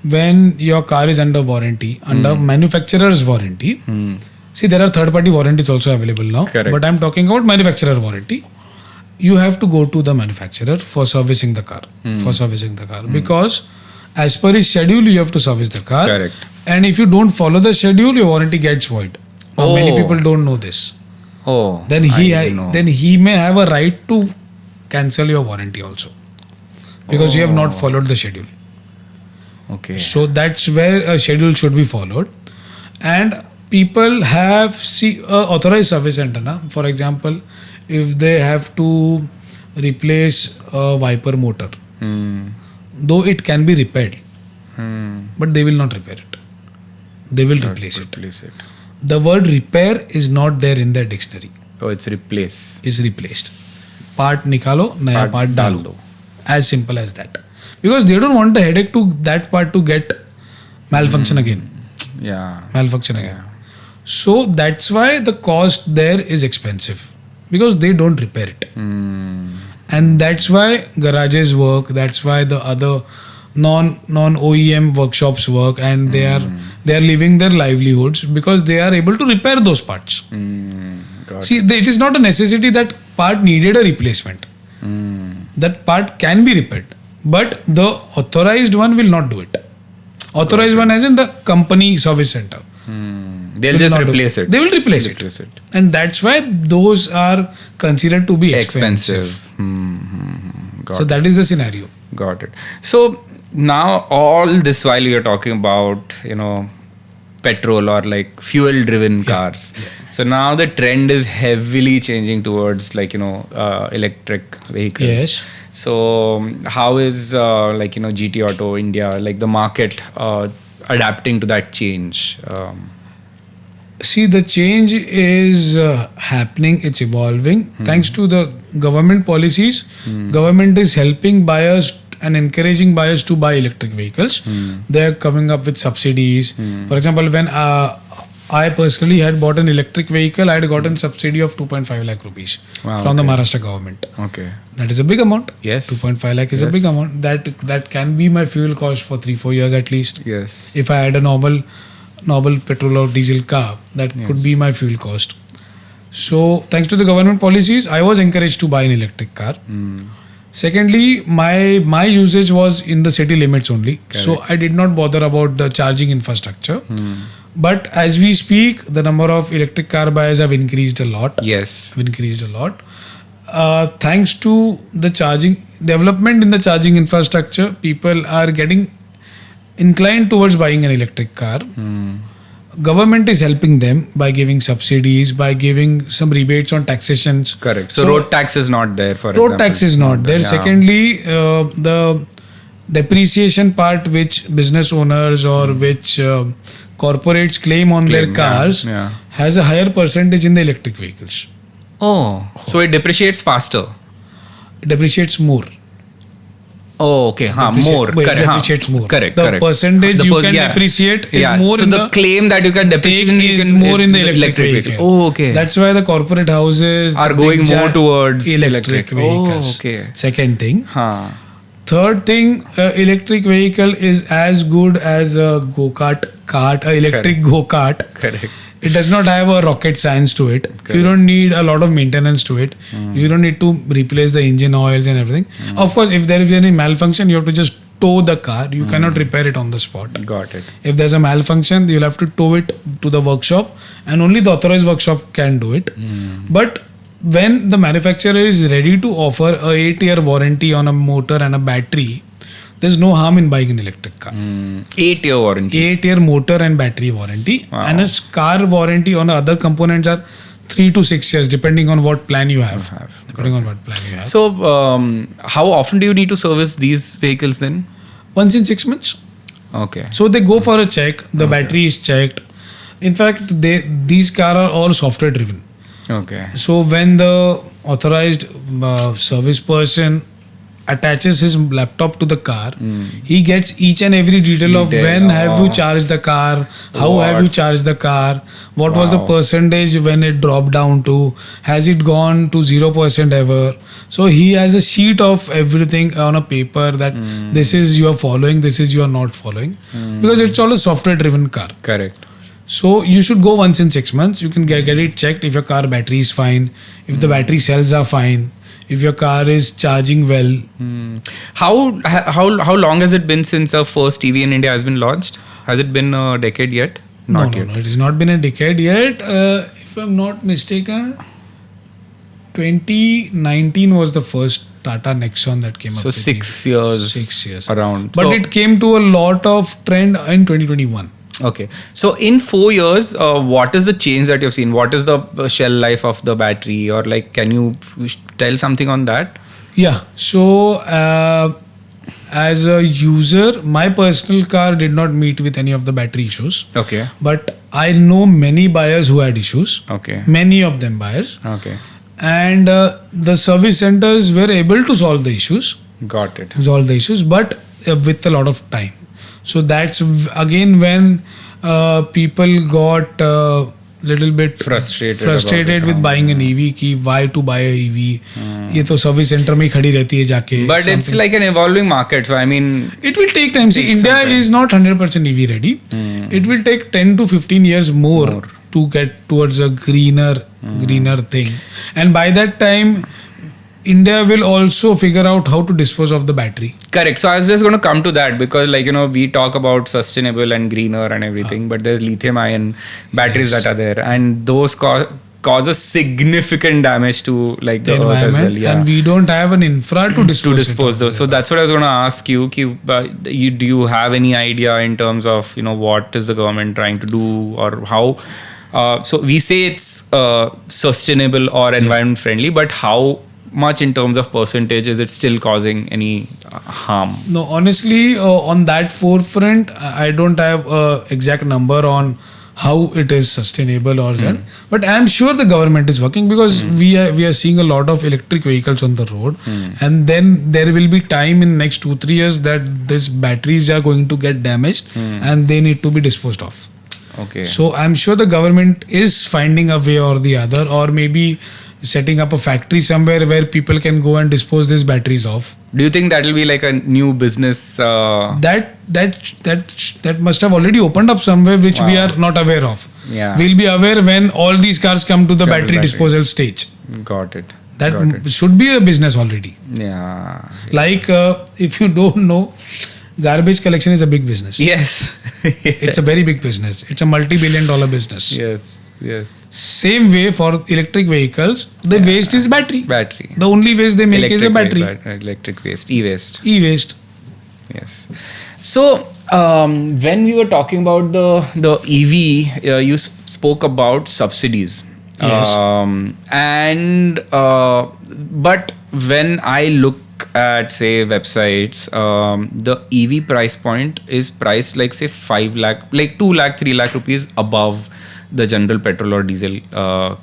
when your car is under warranty, under manufacturer's warranty. See, there are third-party warranties also available now. Correct. But I'm talking about manufacturer warranty. You have to go to the manufacturer for servicing the car. Because as per his schedule, you have to service the car. Correct. And if you don't follow the schedule, your warranty gets void. Now, many people don't know this. Oh. Then he may have a right to cancel your warranty also, because you have not followed the schedule. Okay. So that's where a schedule should be followed. And people have authorized service center. For example, if they have to replace a wiper motor, though it can be repaired, but they will not repair it. They will replace it. The word repair is not there in their dictionary. Oh, it's replace. It's replaced. Part nikalo, naya part dalo. As simple as that. Because they don't want the headache to that part to get malfunction again. Yeah. So that's why the cost there is expensive, because they don't repair it. And that's why garages work. That's why the other non-OEM workshops work, and they are living their livelihoods because they are able to repair those parts. See, it is not a necessity that part needed a replacement. That part can be repaired, but the authorized one will not do it. Authorized one as in the company service center. They'll just replace it. They will replace it. And that's why those are considered to be expensive. So that is the scenario. Got it. So now all this while you're talking about, petrol or fuel driven cars. So now the trend is heavily changing towards electric vehicles. Yes. So how is GT Auto India, the market adapting to that change? See, the change is happening, it's evolving. Thanks to the government policies, government is helping buyers and encouraging buyers to buy electric vehicles. They are coming up with subsidies. For example, when I personally had bought an electric vehicle, I had gotten subsidy of 2.5 lakh rupees from the Maharashtra government. Okay. That is a big amount. Yes. 2.5 lakh is a big amount. That can be my fuel cost for 3-4 years at least. Yes. If I had a normal petrol or diesel car, that could be my fuel cost. So thanks to the government policies, I was encouraged to buy an electric car. Secondly, my usage was in the city limits only. Correct. So I did not bother about the charging infrastructure. But as we speak, the number of electric car buyers have increased a lot. Yes. Increased a lot. Thanks to the charging development in the charging infrastructure, people are getting inclined towards buying an electric car. Government is helping them by giving subsidies, by giving some rebates on taxations. Correct. So road tax is not there, for example. Road tax is not there. Yeah. Secondly, the depreciation part which business owners or which corporates claim on their cars has a higher percentage in the electric vehicles. Oh, so it depreciates faster? It depreciates more. Oh, okay. More. Depreciates more. Correct. The percentage you can depreciate is more. So in the claim that you can depreciate is more in the electric vehicle. Oh, okay. That's why the corporate houses are going more towards electric vehicles. Oh, okay. Second thing. Third thing, electric vehicle is as good as a electric go-kart. Correct. It does not have a rocket science to it. Correct. You don't need a lot of maintenance to it. You don't need to replace the engine oils and everything. Of course, if there is any malfunction, you have to just tow the car. You cannot repair it on the spot. Got it. If there's a malfunction, you'll have to tow it to the workshop, and only the authorized workshop can do it. But when the manufacturer is ready to offer a 8-year warranty on a motor and a battery, there's no harm in buying an electric car. 8-year warranty. 8-year motor and battery warranty. Wow. And a car warranty on other components are 3 to 6 years, depending on what plan you have. So, how often do you need to service these vehicles then? Once in 6 months. Okay. So they go for a check. The battery is checked. In fact, these cars are all software driven. Okay. So when the authorized service person attaches his laptop to the car, he gets each and every detail of when have you charged the car, how have you charged the car, what was the percentage when it dropped down to, has it gone to 0% ever. So he has a sheet of everything on a paper that this is you are following, this is you are not following, because it's all a software driven car. Correct. So you should go once in 6 months. You can get it checked if your car battery is fine, if the battery cells are fine, if your car is charging well. How long has it been since our first EV in India has been launched? Has it been a decade yet? Not yet. No, it has not been a decade yet. If I'm not mistaken, 2019 was the first Tata Nexon that came up. So 6 years. 6 years around. But it came to a lot of trend in 2021. Okay. So in 4 years, what is the change that you've seen? What is the shell life of the battery? Or like, can you tell something on that? Yeah. So as a user, my personal car did not meet with any of the battery issues. Okay. But I know many buyers who had issues. Okay. Many of them buyers. Okay. And the service centers were able to solve the issues. Got it. Solve the issues, but with a lot of time. So that's again when people got little bit frustrated with buying an EV. Ki why to buy a EV? ये तो service center में खड़ी रहती है जाके. But it's like an evolving market, so I mean, it will take time. See, India is not 100% EV ready. It will take 10 to 15 years more to get towards a greener thing, and by that time, India will also figure out how to dispose of the battery. Correct. So I was just going to come to that because we talk about sustainable and greener and everything, but there's lithium ion batteries that are there, and those cause a significant damage to like the earth as well. Yeah. And we don't have an infra to dispose those. So that's what I was going to ask you. Do you have any idea in terms of what is the government trying to do or how? So we say it's sustainable or environment friendly, but how much in terms of percentage is it still causing any harm? No, honestly, on that forefront, I don't have an exact number on how it is sustainable or that. But I am sure the government is working, because we are seeing a lot of electric vehicles on the road, and then there will be time in next 2-3 years that these batteries are going to get damaged and they need to be disposed of. Okay. So I'm sure the government is finding a way or the other, or maybe setting up a factory somewhere where people can go and dispose these batteries off. Do you think that will be like a new business? That must have already opened up somewhere, which we are not aware of. Yeah. We'll be aware when all these cars come to the battery disposal stage. Got it. That Got it. should be a business already. Yeah. Like if you don't know, garbage collection is a big business. Yes. It's a very big business. It's a multi-billion-dollar business. Yes. Same way for electric vehicles, the waste is battery. The only waste they make is a battery. Electric waste, e-waste. Yes. So when we were talking about the EV, you spoke about subsidies. Yes. But when I look at, say, websites, the EV price point is priced like, say, 5 lakh, like 2 lakh, 3 lakh rupees above the general petrol or diesel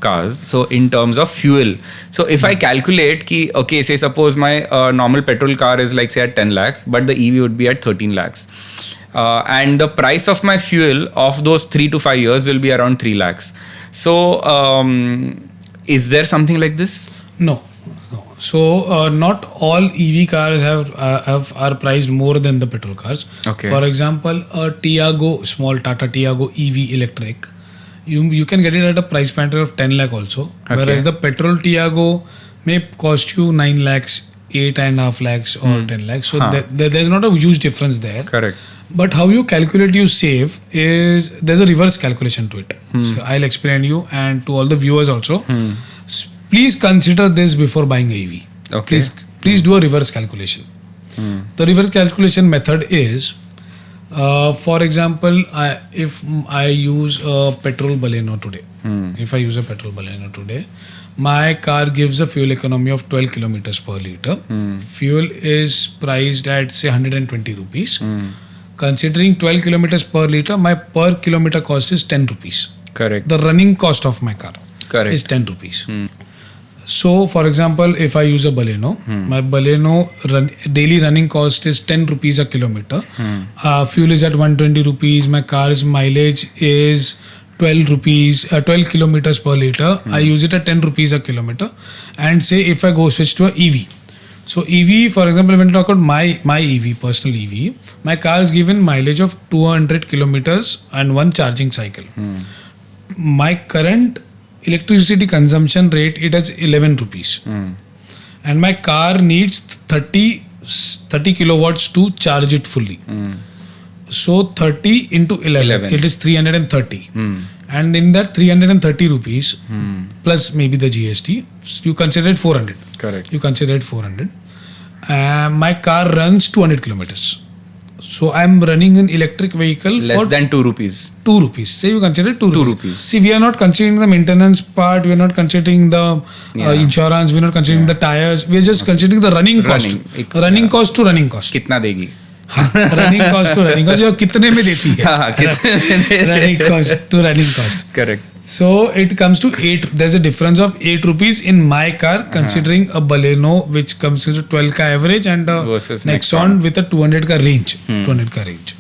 cars. So in terms of fuel, so if I calculate ki, okay, say suppose my normal petrol car is like, say, at 10 lakhs, but the EV would be at 13 lakhs. And the price of my fuel of those 3 to 5 years will be around 3 lakhs. So is there something like this? No. So not all EV cars are priced more than the petrol cars. Okay. For example, a Tiago, small Tata Tiago EV electric, you can get it at a price point of 10 lakh also. Okay. Whereas the petrol Tiago may cost you 9 lakhs, 8.5 lakhs or 10 lakhs. So there's not a huge difference there. Correct. But how you calculate you save is, there's a reverse calculation to it. So I'll explain you, and to all the viewers also. Please consider this before buying a EV. Okay. Please do a reverse calculation. The reverse calculation method is, for example, if I use a petrol Baleno today, my car gives a fuel economy of 12 kilometers per liter. Fuel is priced at, say, 120 rupees. Considering 12 kilometers per liter, my per kilometer cost is 10 rupees. Correct. The running cost of my car is 10 rupees. So, for example, if I use a Baleno, my Baleno daily running cost is 10 rupees a kilometer. Fuel is at 120 rupees. My car's mileage is 12 kilometers per liter. I use it at 10 rupees a kilometer. And say if I go switch to a EV. So EV, for example, when you talk about my EV, personal EV, my car is given mileage of 200 kilometers and one charging cycle. My current electricity consumption rate, it is 11 rupees. And my car needs 30 kilowatts to charge it fully. So 30 into 11, it is 330. And in that 330 rupees, plus maybe the GST, you consider it 400. Correct. You consider it 400. My car runs 200 kilometers. So I'm running an electric vehicle less than 2 rupees. 2 rupees. Say you consider 2 rupees. See, we are not considering the maintenance part. We are not considering the insurance. We are not considering the tires. We are just considering the running cost. Running cost to running cost. कितना देगी? Running cost to running cost. कितने में देती है? Running cost to running cost. Correct. So it comes to 8. There's a difference of 8 rupees in my car, considering a Baleno which comes to 12 ka average and a Nexon with a 200 ka range. 200 ka range.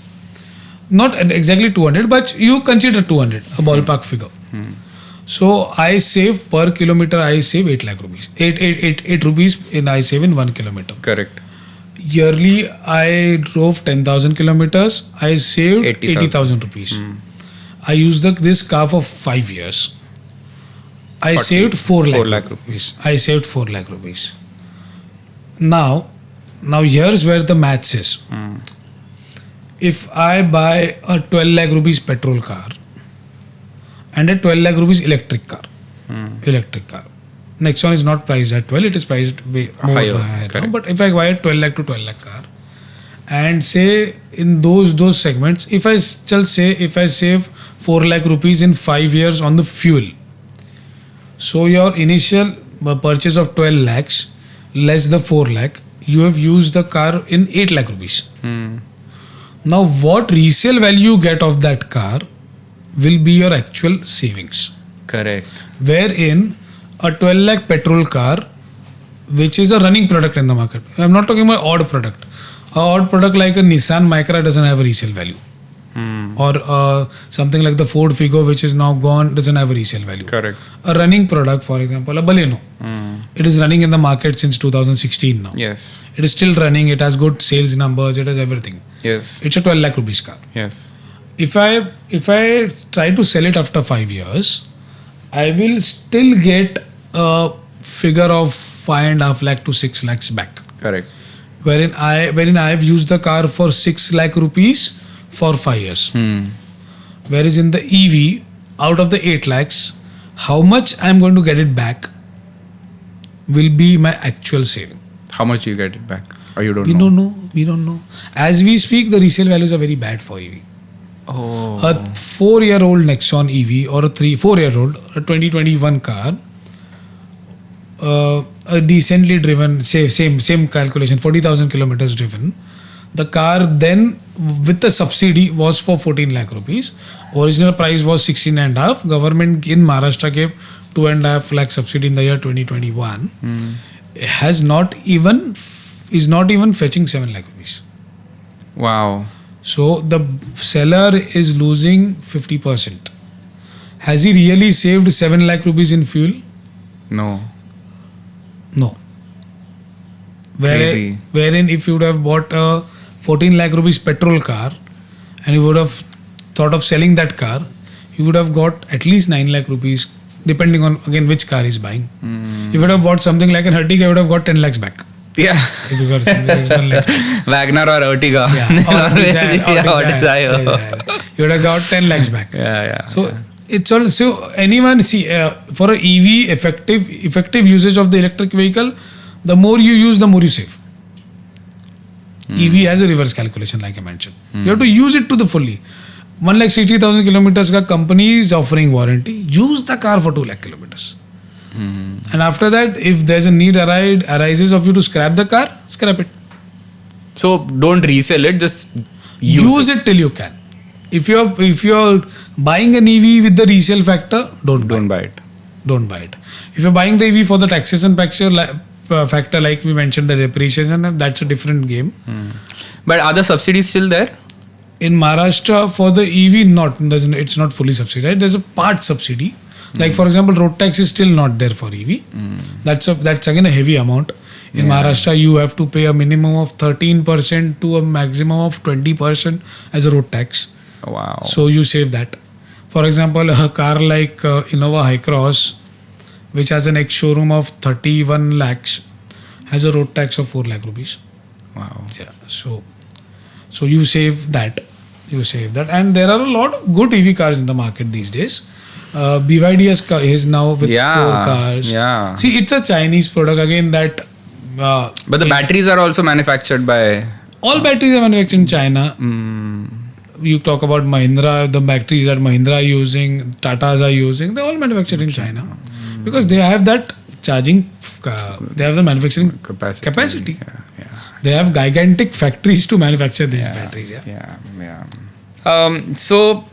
Not exactly 200, but you consider 200, a ballpark figure. So I save per kilometer, I save 8 lakh rupees. 8 rupees I save in 1 kilometer. Correct. Yearly I drove 10,000 kilometers. I saved 80,000 rupees. I used this car for 5 years. I saved 4 lakh rupees. I saved 4 lakh rupees. Now here's where the maths is. If I buy a 12 lakh rupees petrol car and a 12 lakh rupees electric car, Nexon is not priced at 12, it is priced way more higher now. But if I buy a 12 lakh to 12 lakh car, and say in those segments, if I save 4 lakh rupees in 5 years on the fuel, so your initial purchase of 12 lakhs less the 4 lakh, you have used the car in 8 lakh rupees. Now what resale value you get of that car will be your actual savings. Correct. Wherein a 12 lakh petrol car, which is a running product in the market. I'm not talking about odd product. A odd product like a Nissan Micra doesn't have a resale value. Or something like the Ford Figo, which is now gone, doesn't have a resale value. Correct. A running product, for example, a Baleno. It is running in the market since 2016 now. Yes. It is still running. It has good sales numbers. It has everything. Yes. It's a 12 lakh rupees car. Yes. If I try to sell it after 5 years, I will still get a figure of 5.5 lakh to 6 lakhs back. Correct. Wherein I have used the car for 6 lakh rupees for 5 years. Whereas in the EV, out of the 8 lakhs, how much I'm going to get it back will be my actual saving. How much you get it back? Or you don't We know? don't know. We don't know. As we speak, the resale values are very bad for EV. Oh. A 4-year-old Nexon EV or a 4-year-old, a 2021 car, a decently driven, same calculation, 40,000 kilometers driven. The car then with the subsidy was for 14 lakh rupees. Original price was 16.5. Government in Maharashtra gave 2.5 lakh subsidy in the year 2021. Is not even fetching 7 lakh rupees. Wow. So the seller is losing 50%. Has he really saved 7 lakh rupees in fuel? No. No. Crazy. Wherein if you would have bought a 14 lakh rupees petrol car and you would have thought of selling that car, you would have got at least 9 lakh rupees depending on again which car he's buying. If you would have bought something like an Ertiga, you would have got 10 lakhs back. Yeah. If you got something like 1 lakh. Wagner or Ertiga. Or Desire. You would have got 10 lakhs back. Yeah. So it's all, so anyone see for a EV effective usage of the electric vehicle, the more you use, the more you save. EV has a reverse calculation, like I mentioned. You have to use it to the fully. 1,60,000 kilometers ka company is offering warranty. Use the car for 2 lakh kilometers. And after that, if there's a need arises of you to scrap the car, scrap it. So don't resell it, just Use it till you can. If you're buying an EV with the resale factor, don't buy it. Don't buy it. If you're buying the EV for the taxation factor, like we mentioned, the depreciation, that's a different game. But are the subsidies still there? In Maharashtra, for the EV, it's not fully subsidized. There's a part subsidy. Like for example, road tax is still not there for EV. That's again a heavy amount. In Maharashtra, you have to pay a minimum of 13% to a maximum of 20% as a road tax. Wow. So you save that. For example, a car like Innova Hi-Cross, which has an ex-showroom of 31 lakhs, has a road tax of 4 lakh rupees. Wow. Yeah. So you save that. And there are a lot of good EV cars in the market these days. BYD is now with 4 cars. Yeah. See, it's a Chinese product again that... but the batteries are also manufactured by... All batteries are manufactured in China. You talk about Mahindra, the batteries that Mahindra are using, Tatas are using, they're all manufactured in China. Because they have that charging, they have the manufacturing capacity. Yeah. They have gigantic factories to manufacture these batteries. So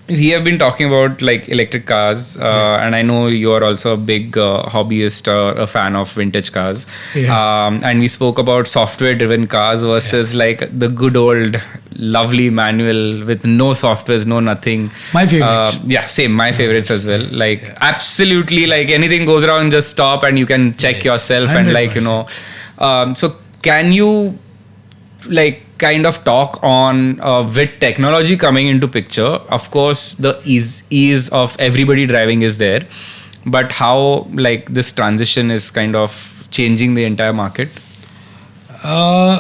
we have been talking about like electric cars, and I know you are also a big hobbyist or a fan of vintage cars. And we spoke about software-driven cars versus like the good old lovely manual with no softwares, no nothing. My favorites. Same. My favorites as well. Like absolutely, like anything goes wrong, just stop and you can check yourself 100%. And like so can you like kind of talk on with technology coming into picture? Of course, the ease of everybody driving is there, but how like this transition is kind of changing the entire market?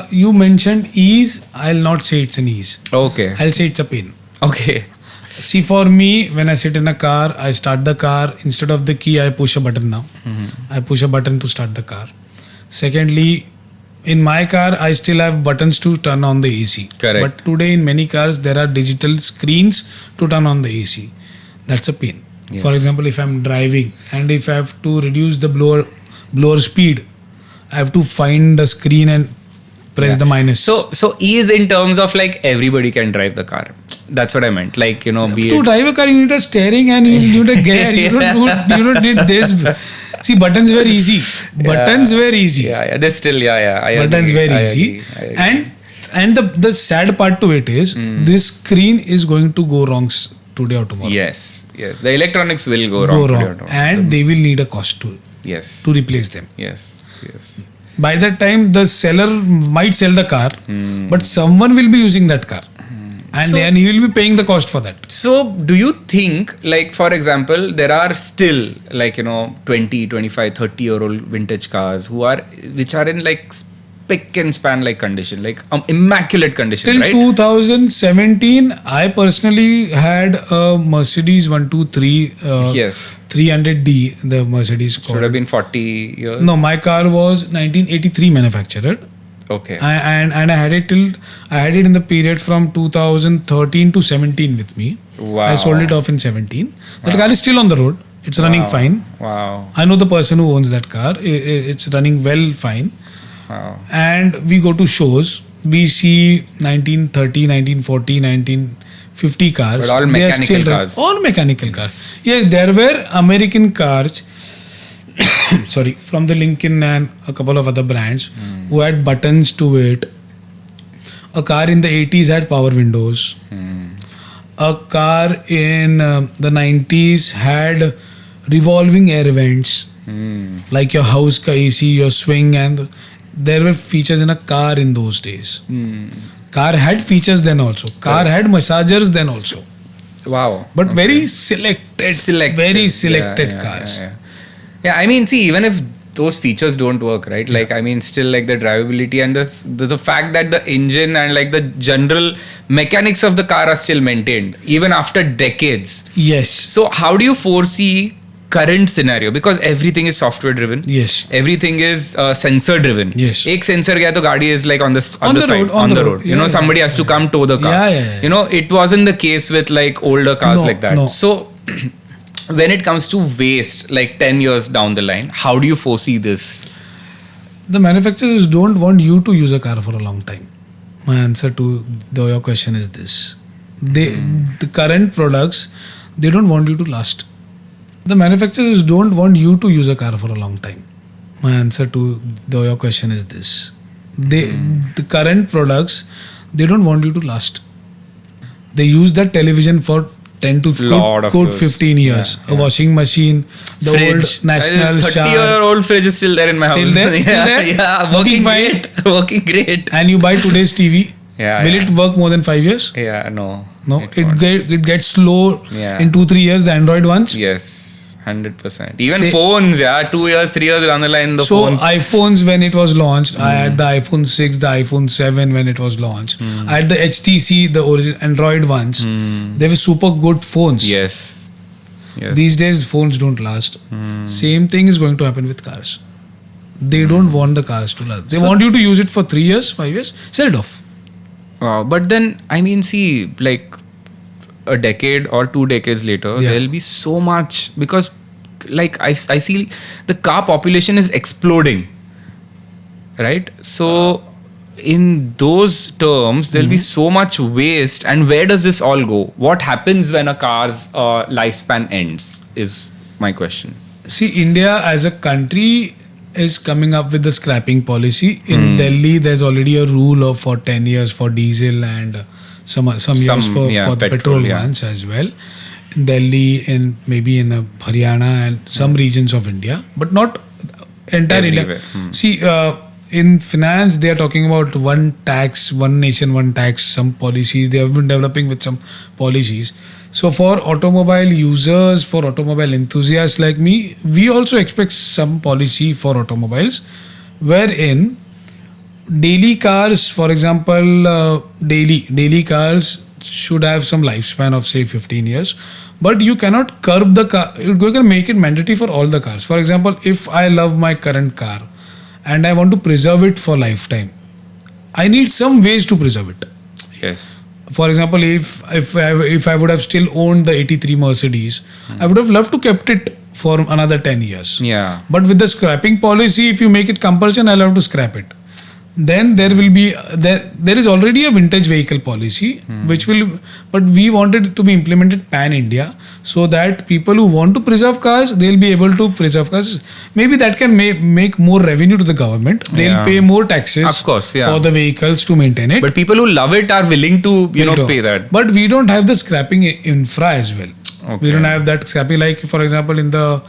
You mentioned ease. I'll not say it's an ease. Okay. I'll say it's a pain. Okay. See, for me, when I sit in a car, I start the car. Instead of the key, I push a button now. I push a button to start the car. Secondly, in my car, I still have buttons to turn on the AC. Correct. But today in many cars, there are digital screens to turn on the AC. That's a pain. Yes. For example, if I'm driving and if I have to reduce the blower speed, I have to find the screen and press the minus. So ease in terms of like everybody can drive the car. That's what I meant. Like, you know, to drive a car, you need a steering and you need a gear. You don't need this. See, buttons were easy. Buttons were easy. Yeah. They're still, I buttons agree. were easy. I agree. And the sad part to it is this screen is going to go wrong today or tomorrow. Yes. The electronics will go wrong today or tomorrow. And they will need a cost to replace them. Yes. By that time, the seller might sell the car, but someone will be using that car. And then he will be paying the cost for that. So, do you think, like, for example, there are still, like, you know, 20, 25, 30-year-old vintage cars which are in, like, spick and span like condition, like immaculate condition, till right? 2017, I personally had a Mercedes 123 300D, the Mercedes called. Should have been 40 years. No, my car was 1983 manufactured. Okay. And I had it in the period from 2013 to 17 with me. Wow. I sold it off in 17. That car is still on the road. It's running fine. Wow. I know the person who owns that car. It's running well fine. Wow. And we go to shows. We see 1930, 1940, 1950 cars. But all mechanical cars. All mechanical cars. Yes, there were American cars. From the Lincoln and a couple of other brands who had buttons to it. A car in the 80s had power windows. A car in the 90s had revolving air vents, like your house ka AC, your swing, and there were features in a car in those days. Car had features then also. Car had massagers then also. Wow. But very selected cars. Yeah, I mean, see, even if those features don't work, right? Like, I mean, still like the drivability and the fact that the engine and like the general mechanics of the car are still maintained, even after decades. Yes. So how do you foresee current scenario? Because everything is software driven. Yes. Everything is sensor driven. Yes. Ek sensor gaya to gaadi is like on the side, on the road. You know, somebody has to come tow the car. You know, it wasn't the case with like older cars like that. No. So when it comes to waste, like 10 years down the line, how do you foresee this? The manufacturers don't want you to use a car for a long time. My answer to your question is this. The current products, they don't want you to last. The manufacturers don't want you to use a car for a long time. My answer to your question is this. The current products, they don't want you to last. They use that television for 10 to 15 years. A washing machine, the fridge. Old National 30-year-old fridge is still there in my house. Still there? Yeah, working great. And you buy today's TV. Will it work more than 5 years? Yeah, no. It gets slow in 2-3 years, the Android ones. Yes, 100%. Even phones, 2 years, 3 years down the line, phones. So iPhones, when it was launched, I had the iPhone 6, the iPhone 7 when it was launched. I had the HTC, the original Android ones. They were super good phones. Yes. These days, phones don't last. Same thing is going to happen with cars. They don't want the cars to last. They want you to use it for 3 years, 5 years, sell it off. Wow, but then, I mean, see, like a decade or 2 decades later, there'll be so much, because like I see the car population is exploding, right? So in those terms, there'll be so much waste, and where does this all go? What happens when a car's lifespan ends is my question. See, India as a country is coming up with the scrapping policy. In Delhi, there's already a rule for 10 years for diesel and some years for the petrol ones as well. In Delhi and maybe in Haryana and some regions of India, but not entire India. See, in finance, they are talking about one tax, one nation, one tax, some policies. They have been developing with some policies. So for automobile users, for automobile enthusiasts like me, we also expect some policy for automobiles, wherein daily cars, for example, daily cars should have some lifespan of say 15 years, but you cannot curb the car. You can make it mandatory for all the cars. For example, if I love my current car and I want to preserve it for lifetime, I need some ways to preserve it. Yes. For example, if I would have still owned the 83 Mercedes, I would have loved to kept it for another 10 years. Yeah. But with the scrapping policy, if you make it compulsion, I'll have to scrap it. then there will be there is already a vintage vehicle policy which will, but we wanted it to be implemented pan India, so that people who want to preserve cars, they'll be able to preserve cars. Maybe that can make more revenue to the government. They'll pay more taxes, of course, for the vehicles to maintain it. But people who love it are willing to pay that. But we don't have the scrapping infra as well. Okay. We don't have that scrapping, like for example in the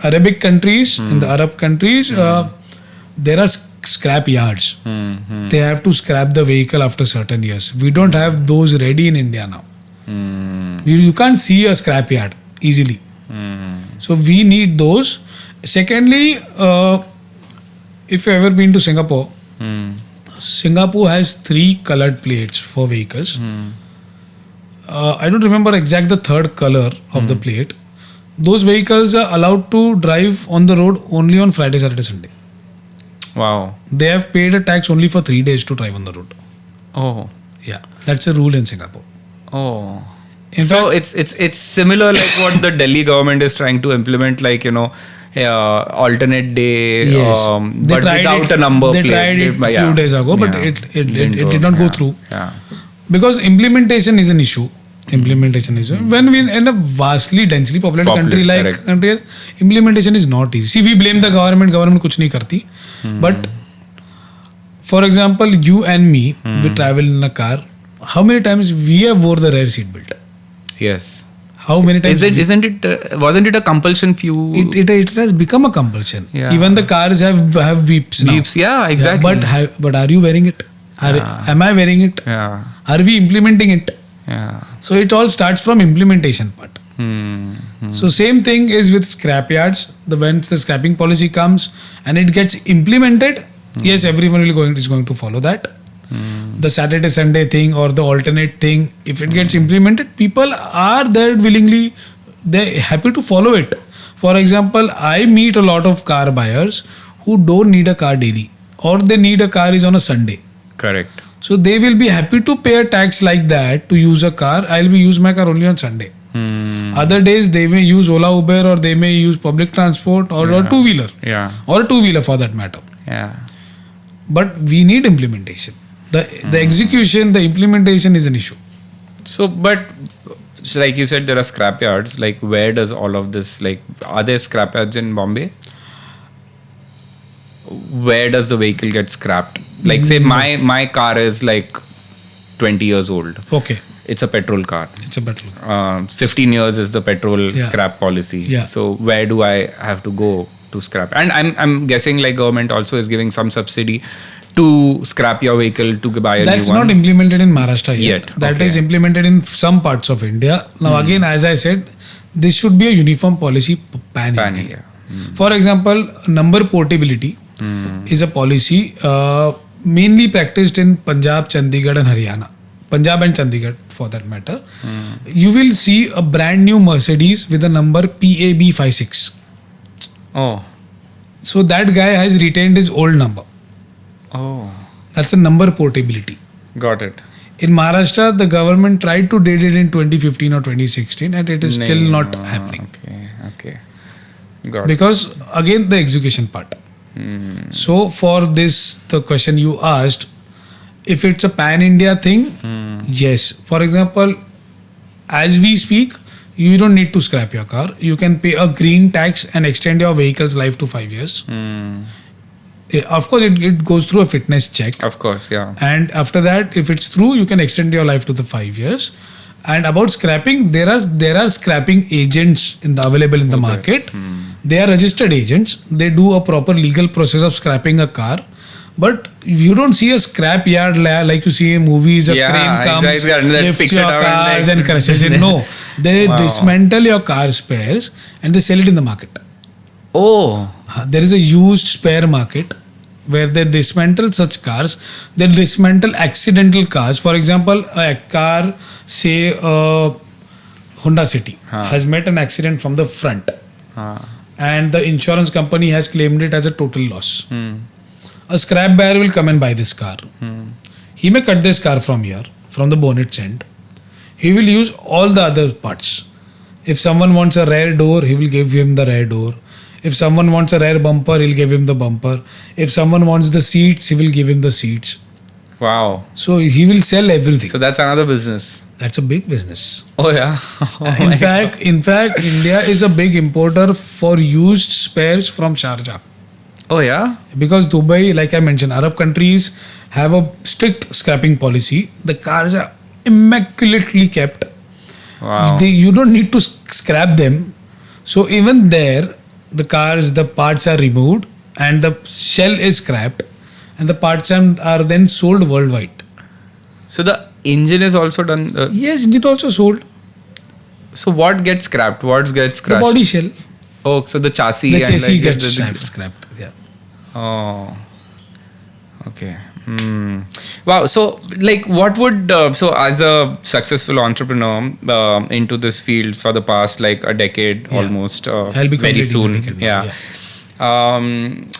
Arabic countries, in the Arab countries, there are scrap yards. They have to scrap the vehicle after certain years. We don't have those ready in India now. You can't see a scrap yard easily. So we need those. Secondly, if you've ever been to Singapore, Singapore has 3 colored plates for vehicles. I don't remember exact the third color of the plate. Those vehicles are allowed to drive on the road only on Friday, Saturday, Sunday. Wow. They have paid a tax only for 3 days to drive on the road. Oh. Yeah, that's a rule in Singapore. Oh. So it's similar like what the Delhi government is trying to implement, like alternate day, Yes. but without a number plate. They tried it a few days ago, but it did not go through. Yeah. Because implementation is an issue. When we in a vastly densely populated country like correct. countries, implementation is not easy. See, we blame the government kuch nahi karti. But for example, you and me, we travel in a car. How many times we have wore the rear seat belt? Yes. How many times? Wasn't it a compulsion few? It has become a compulsion. Yeah. Even the cars have beeps now. Beeps, yeah, exactly. But are you wearing it? Am I wearing it? Yeah. Are we implementing it? Yeah. So it all starts from implementation part. So same thing is with scrap yards. Once the scrapping policy comes and it gets implemented, yes, everyone is going to follow that. The Saturday Sunday thing or the alternate thing, if it gets implemented, people are there willingly, they're happy to follow it. For example, I meet a lot of car buyers who don't need a car daily, or they need a car is on a Sunday. Correct. So they will be happy to pay a tax like that to use a car. I'll be use my car only on Sunday. Other days they may use Ola, Uber, or they may use public transport or a two-wheeler. Yeah. Or a two-wheeler for that matter. Yeah. But we need implementation. The execution, the implementation is an issue. So, but like you said, there are scrap yards. Like, where does all of this, like, are there scrap yards in Bombay? Where does the vehicle get scrapped? Like, say my car is like 20 years old. Okay. It's a petrol car. 15 years is the petrol scrap policy. Yeah. So where do I have to go to scrap? And I'm guessing like government also is giving some subsidy to scrap your vehicle to buy a new one. That's not implemented in Maharashtra yet. That is Okay. implemented in some parts of India. Now again, as I said, this should be a uniform policy pan-India. For example, number portability is a policy mainly practiced in Punjab, Chandigarh and Haryana. Punjab and Chandigarh for that matter. You will see a brand new Mercedes with a number PAB56. Oh. So that guy has retained his old number. Oh. That's a number portability. Got it. In Maharashtra, the government tried to did it in 2015 or 2016 and it is still not happening. Okay. Got it. Because again, the execution part. So for this, the question you asked, if it's a pan-India thing, yes. For example, as we speak, you don't need to scrap your car. You can pay a green tax and extend your vehicle's life to 5 years. Of course, it goes through a fitness check. Of course, yeah. And after that, if it's through, you can extend your life to the 5 years. And about scrapping, there are scrapping agents available in the market. They are registered agents. They do a proper legal process of scrapping a car. But you don't see a scrap yard like you see in movies. A crane comes, lifts your cars and crashes it. No, they dismantle your car spares and they sell it in the market. Oh. There is a used spare market where they dismantle such cars. They dismantle accidental cars. For example, a car, say Honda City, has met an accident from the front. And the insurance company has claimed it as a total loss. A scrap buyer will come and buy this car. He may cut this car from here, from the bonnet's end. He will use all the other parts. If someone wants a rear door, he will give him the rear door. If someone wants a rear bumper, he'll give him the bumper. If someone wants the seats, he will give him the seats. Wow. So he will sell everything. So that's another business. That's a big business. Oh yeah. Oh in my fact, India is a big importer for used spares from Sharjah. Oh yeah. Because Dubai, like I mentioned, Arab countries have a strict scrapping policy. The cars are immaculately kept. Wow. You don't need to scrap them. So even there, the cars, the parts are removed and the shell is scrapped, and the parts are then sold worldwide. So the engine is also done. Yes, engine also sold. So what gets scrapped? What gets crushed? The body shell. Oh, so the chassis. The and chassis like gets scrapped. Yeah. Oh. Okay. Wow. So, like, what would so as a successful entrepreneur into this field for the past like a decade almost, I'll be very soon. Decade now, Yeah.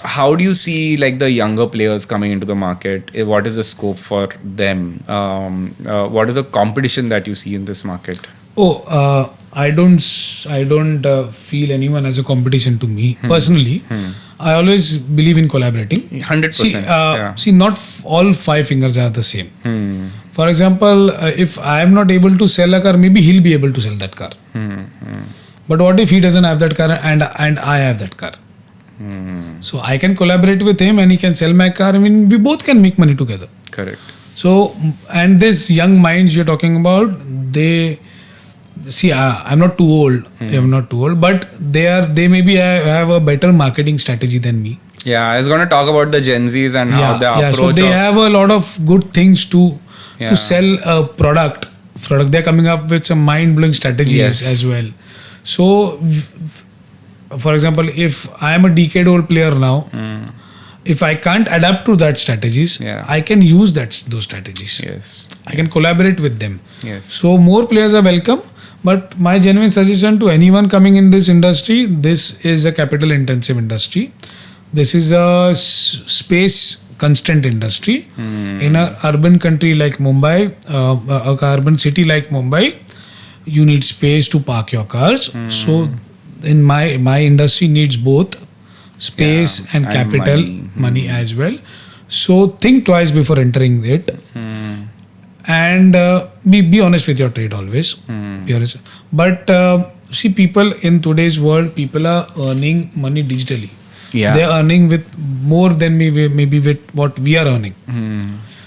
How do you see like the younger players coming into the market? What is the scope for them? What is the competition that you see in this market? Oh, I don't feel anyone as a competition to me personally. I always believe in collaborating. 100%. See, not all five fingers are the same. For example, if I am not able to sell a car, maybe he'll be able to sell that car. But what if he doesn't have that car and I have that car? So I can collaborate with him and he can sell my car. I mean, we both can make money together. Correct. So, and this young minds you're talking about, they see, I'm not too old. I'm not too old, but they maybe have a better marketing strategy than me. Yeah, I was going to talk about the Gen Zs and how they approach. So they have a lot of good things to sell a product. They're coming up with some mind-blowing strategies as well. So, for example, if I am a decade-old player now, if I can't adapt to that strategies, I can use those strategies. Yes. I can collaborate with them. Yes. So more players are welcome. But my genuine suggestion to anyone coming in this industry, this is a capital intensive industry. This is a space constant industry. In an urban country like Mumbai, a urban city like Mumbai, you need space to park your cars. So in my industry needs both space and capital, money as well. So think twice before entering it. And be honest with your trade always. Be honest. But see, people in today's world, people are earning money digitally. Yeah. They are earning with more than maybe with what we are earning.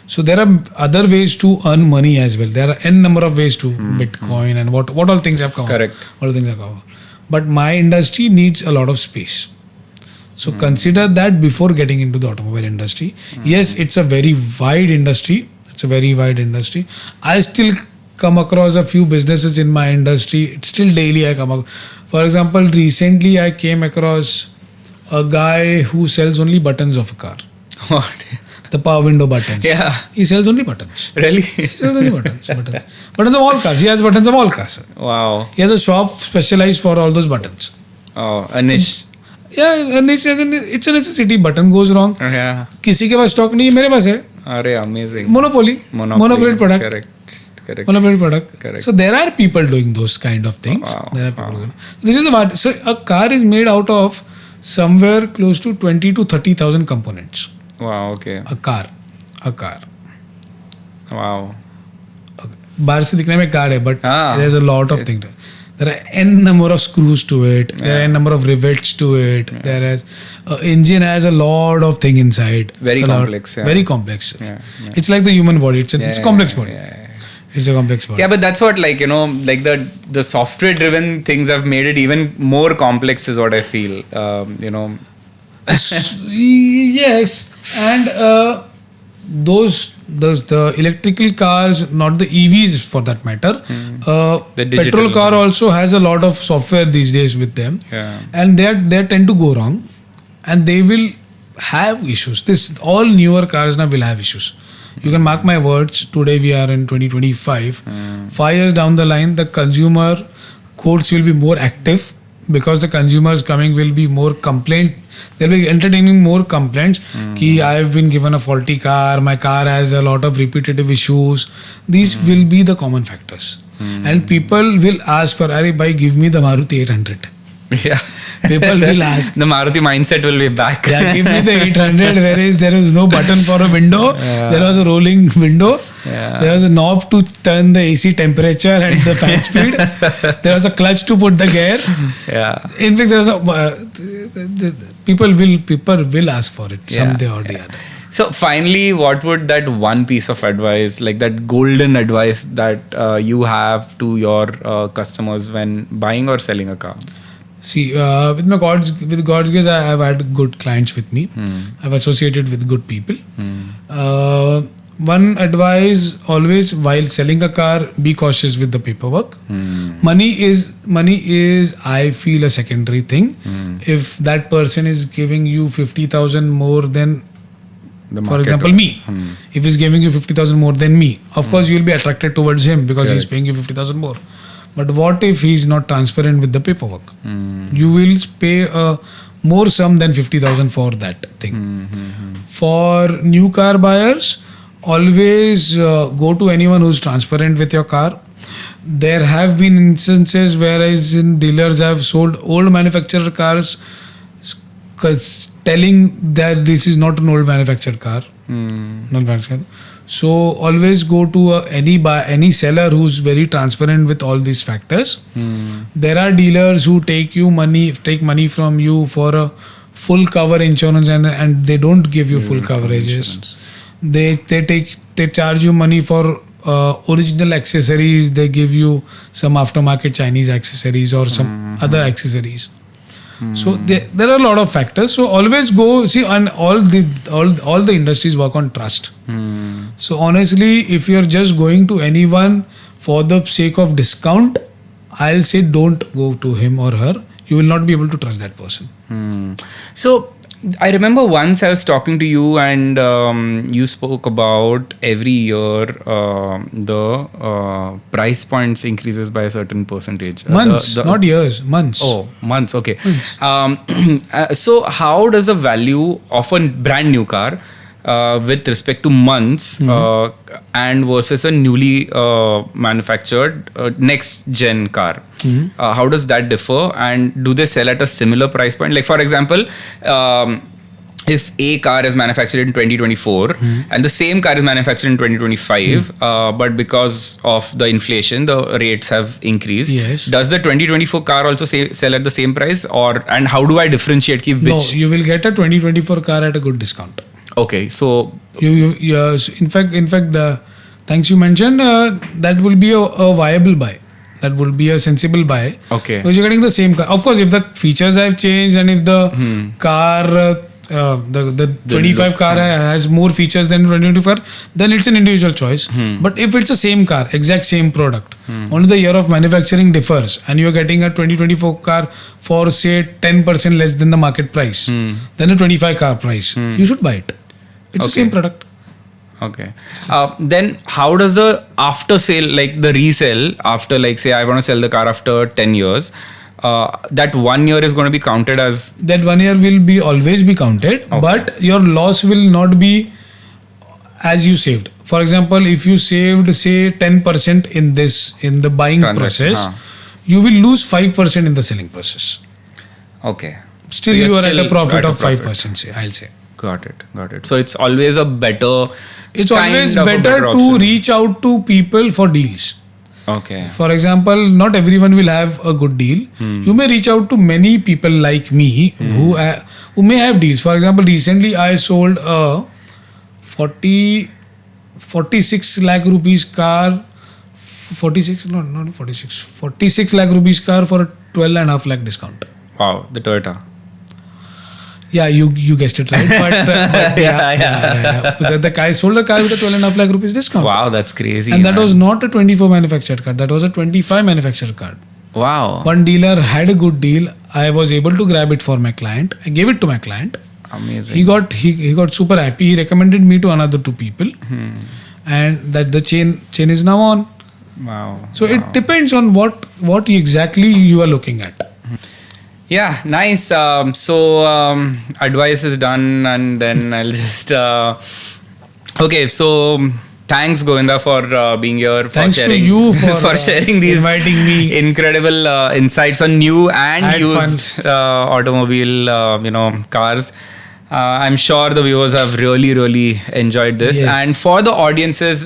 So there are other ways to earn money as well. There are n number of ways to Bitcoin and what all things have come. Correct. All things have come. But my industry needs a lot of space. So consider that before getting into the automobile industry. Yes, it's a very wide industry. It's a very wide industry. I still come across a few businesses in my industry. It's still daily I come across. For example, recently I came across a guy who sells only buttons of a car. What? The power window buttons. Yeah. He sells only buttons. Really? He sells only buttons. Buttons of all cars. He has buttons of all cars. Wow. He has a shop specialized for all those buttons. Oh, a niche. Yeah, a niche. It's a necessity. Button goes wrong. Yeah. किसी के पास stock नहीं है, मेरे पास है. Arey, amazing. Monopoly product. Correct. Monopoly product. Correct. So there are people doing those kind of things. Wow. There are people doing. This is so a car is made out of somewhere close to 20 to 30,000 components. Wow. Okay. A car. Wow. बाहर से दिखने में car है, but there's a lot of things. There are n number of screws to it. There are n number of rivets to it. There is engine has a lot of thing inside. Very complex. Very complex. Yeah. It's like the human body. It's a complex body. It's a complex body. Yeah, but that's what like the software driven things have made it even more complex is what I feel. Yes, and the electrical cars, not the EVs for that matter. The petrol car also has a lot of software these days with them, and they tend to go wrong, and they will have issues. All newer cars now will have issues. You can mark my words. Today we are in 2025. 5 years down the line, the consumer courts will be more active because the consumers coming will be more complaint. They'll be entertaining more complaints. Ki I've been given a faulty car. My car has a lot of repetitive issues. These will be the common factors, and people will ask for, "Arey bhai, give me the Maruti 800." Yeah. People will ask. The Maruti mindset will be back. Yeah, give me the 800, whereas there was no button for a window. Yeah. There was a rolling window. Yeah. There was a knob to turn the AC temperature and the fan speed. There was a clutch to put the gear. Yeah. In fact, there was a people will ask for it someday or the other. So finally, what would that one piece of advice, like that golden advice that you have to your customers when buying or selling a car? See, with God's grace, I have had good clients with me. I've associated with good people. One advice always, while selling a car, be cautious with the paperwork. Money is I feel a secondary thing. If that person is giving you 50,000 more than, for example, me. If he's giving you 50,000 more than me, of course you'll be attracted towards him because he's paying you 50,000 more. But what if he's not transparent with the paperwork? You will pay a more sum than 50,000 for that thing. For new car buyers, always go to anyone who's transparent with your car. There have been instances whereas dealers have sold old manufacturer cars telling that this is not an old manufactured car. So always go to any seller who's very transparent with all these factors. There are dealers who take money from you for a full cover insurance and they don't give you full coverages. They charge you money for original accessories. They give you some aftermarket Chinese accessories or some other accessories. So there are a lot of factors. So always go see, and all the industries work on trust. So honestly, if you're just going to anyone for the sake of discount, I'll say don't go to him or her. You will not be able to trust that person. So I remember once I was talking to you and you spoke about every year the price points increases by a certain percentage. Months, not years, months. Oh, months, okay. So how does the value of a brand new car with respect to months and versus a newly manufactured next gen car, how does that differ, and do they sell at a similar price point? Like for example, if a car is manufactured in 2024 and the same car is manufactured in 2025, but because of the inflation the rates have increased, does the 2024 car also sell at the same price, and how do I differentiate which? No, you will get a 2024 car at a good discount. Okay, so in fact, thanks you mentioned, that will be a viable buy. That will be a sensible buy. Okay. Because you're getting the same car. Of course, if the features have changed and if the car, the 25 car has more features than 2024, then it's an individual choice. But if it's the same car, exact same product, only the year of manufacturing differs, and you're getting a 2024 car for say 10% less than the market price, than a 25 car price, you should buy it. It's the same product. Okay. Then how does the after sale, like the resale, after like say I want to sell the car after 10 years, that 1 year is going to be counted as? That 1 year will always be counted, but your loss will not be as you saved. For example, if you saved say 10% in the buying process, you will lose 5% in the selling process. Okay. Still you are at a profit of 5%, say, I'll say. Got it. So it's always better to reach out to people for deals. Okay. For example, not everyone will have a good deal. You may reach out to many people like me who may have deals. For example, recently I sold a 46 lakh rupees car. 46 lakh rupees car for a 12.5 lakh discount. Wow, the Toyota. Yeah, you guessed it right. But the guy sold a car with a 12.5 lakh rupees discount. Wow, that's crazy. And that was not a 24 manufactured car. That was a 25 manufactured car. Wow. One dealer had a good deal. I was able to grab it for my client. I gave it to my client. Amazing. He got super happy. He recommended me to another 2 people. And that the chain is now on. Wow. So it depends on what exactly you are looking at. Yeah, nice. So advice is done, and then I'll just okay. So Thanks, Govinda, for being here. Thanks for sharing, to you for sharing these inviting me. incredible insights on new and Had used automobile, cars. I'm sure the viewers have really enjoyed this. Yes. And for the audiences,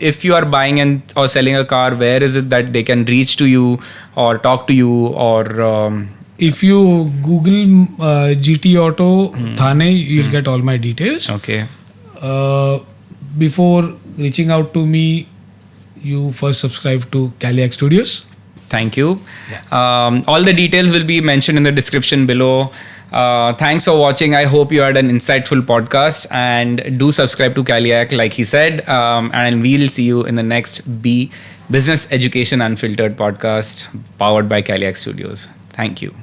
if you are buying or selling a car, where is it that they can reach to you or talk to you or? If you Google GT Auto Thane, you'll get all my details. Okay. Before reaching out to me, you first subscribe to Caliac Studios. Thank you. All the details will be mentioned in the description below. Thanks for watching. I hope you had an insightful podcast, and do subscribe to Caliac like he said, and we'll see you in the next Business Education Unfiltered podcast powered by Caliac Studios. Thank you.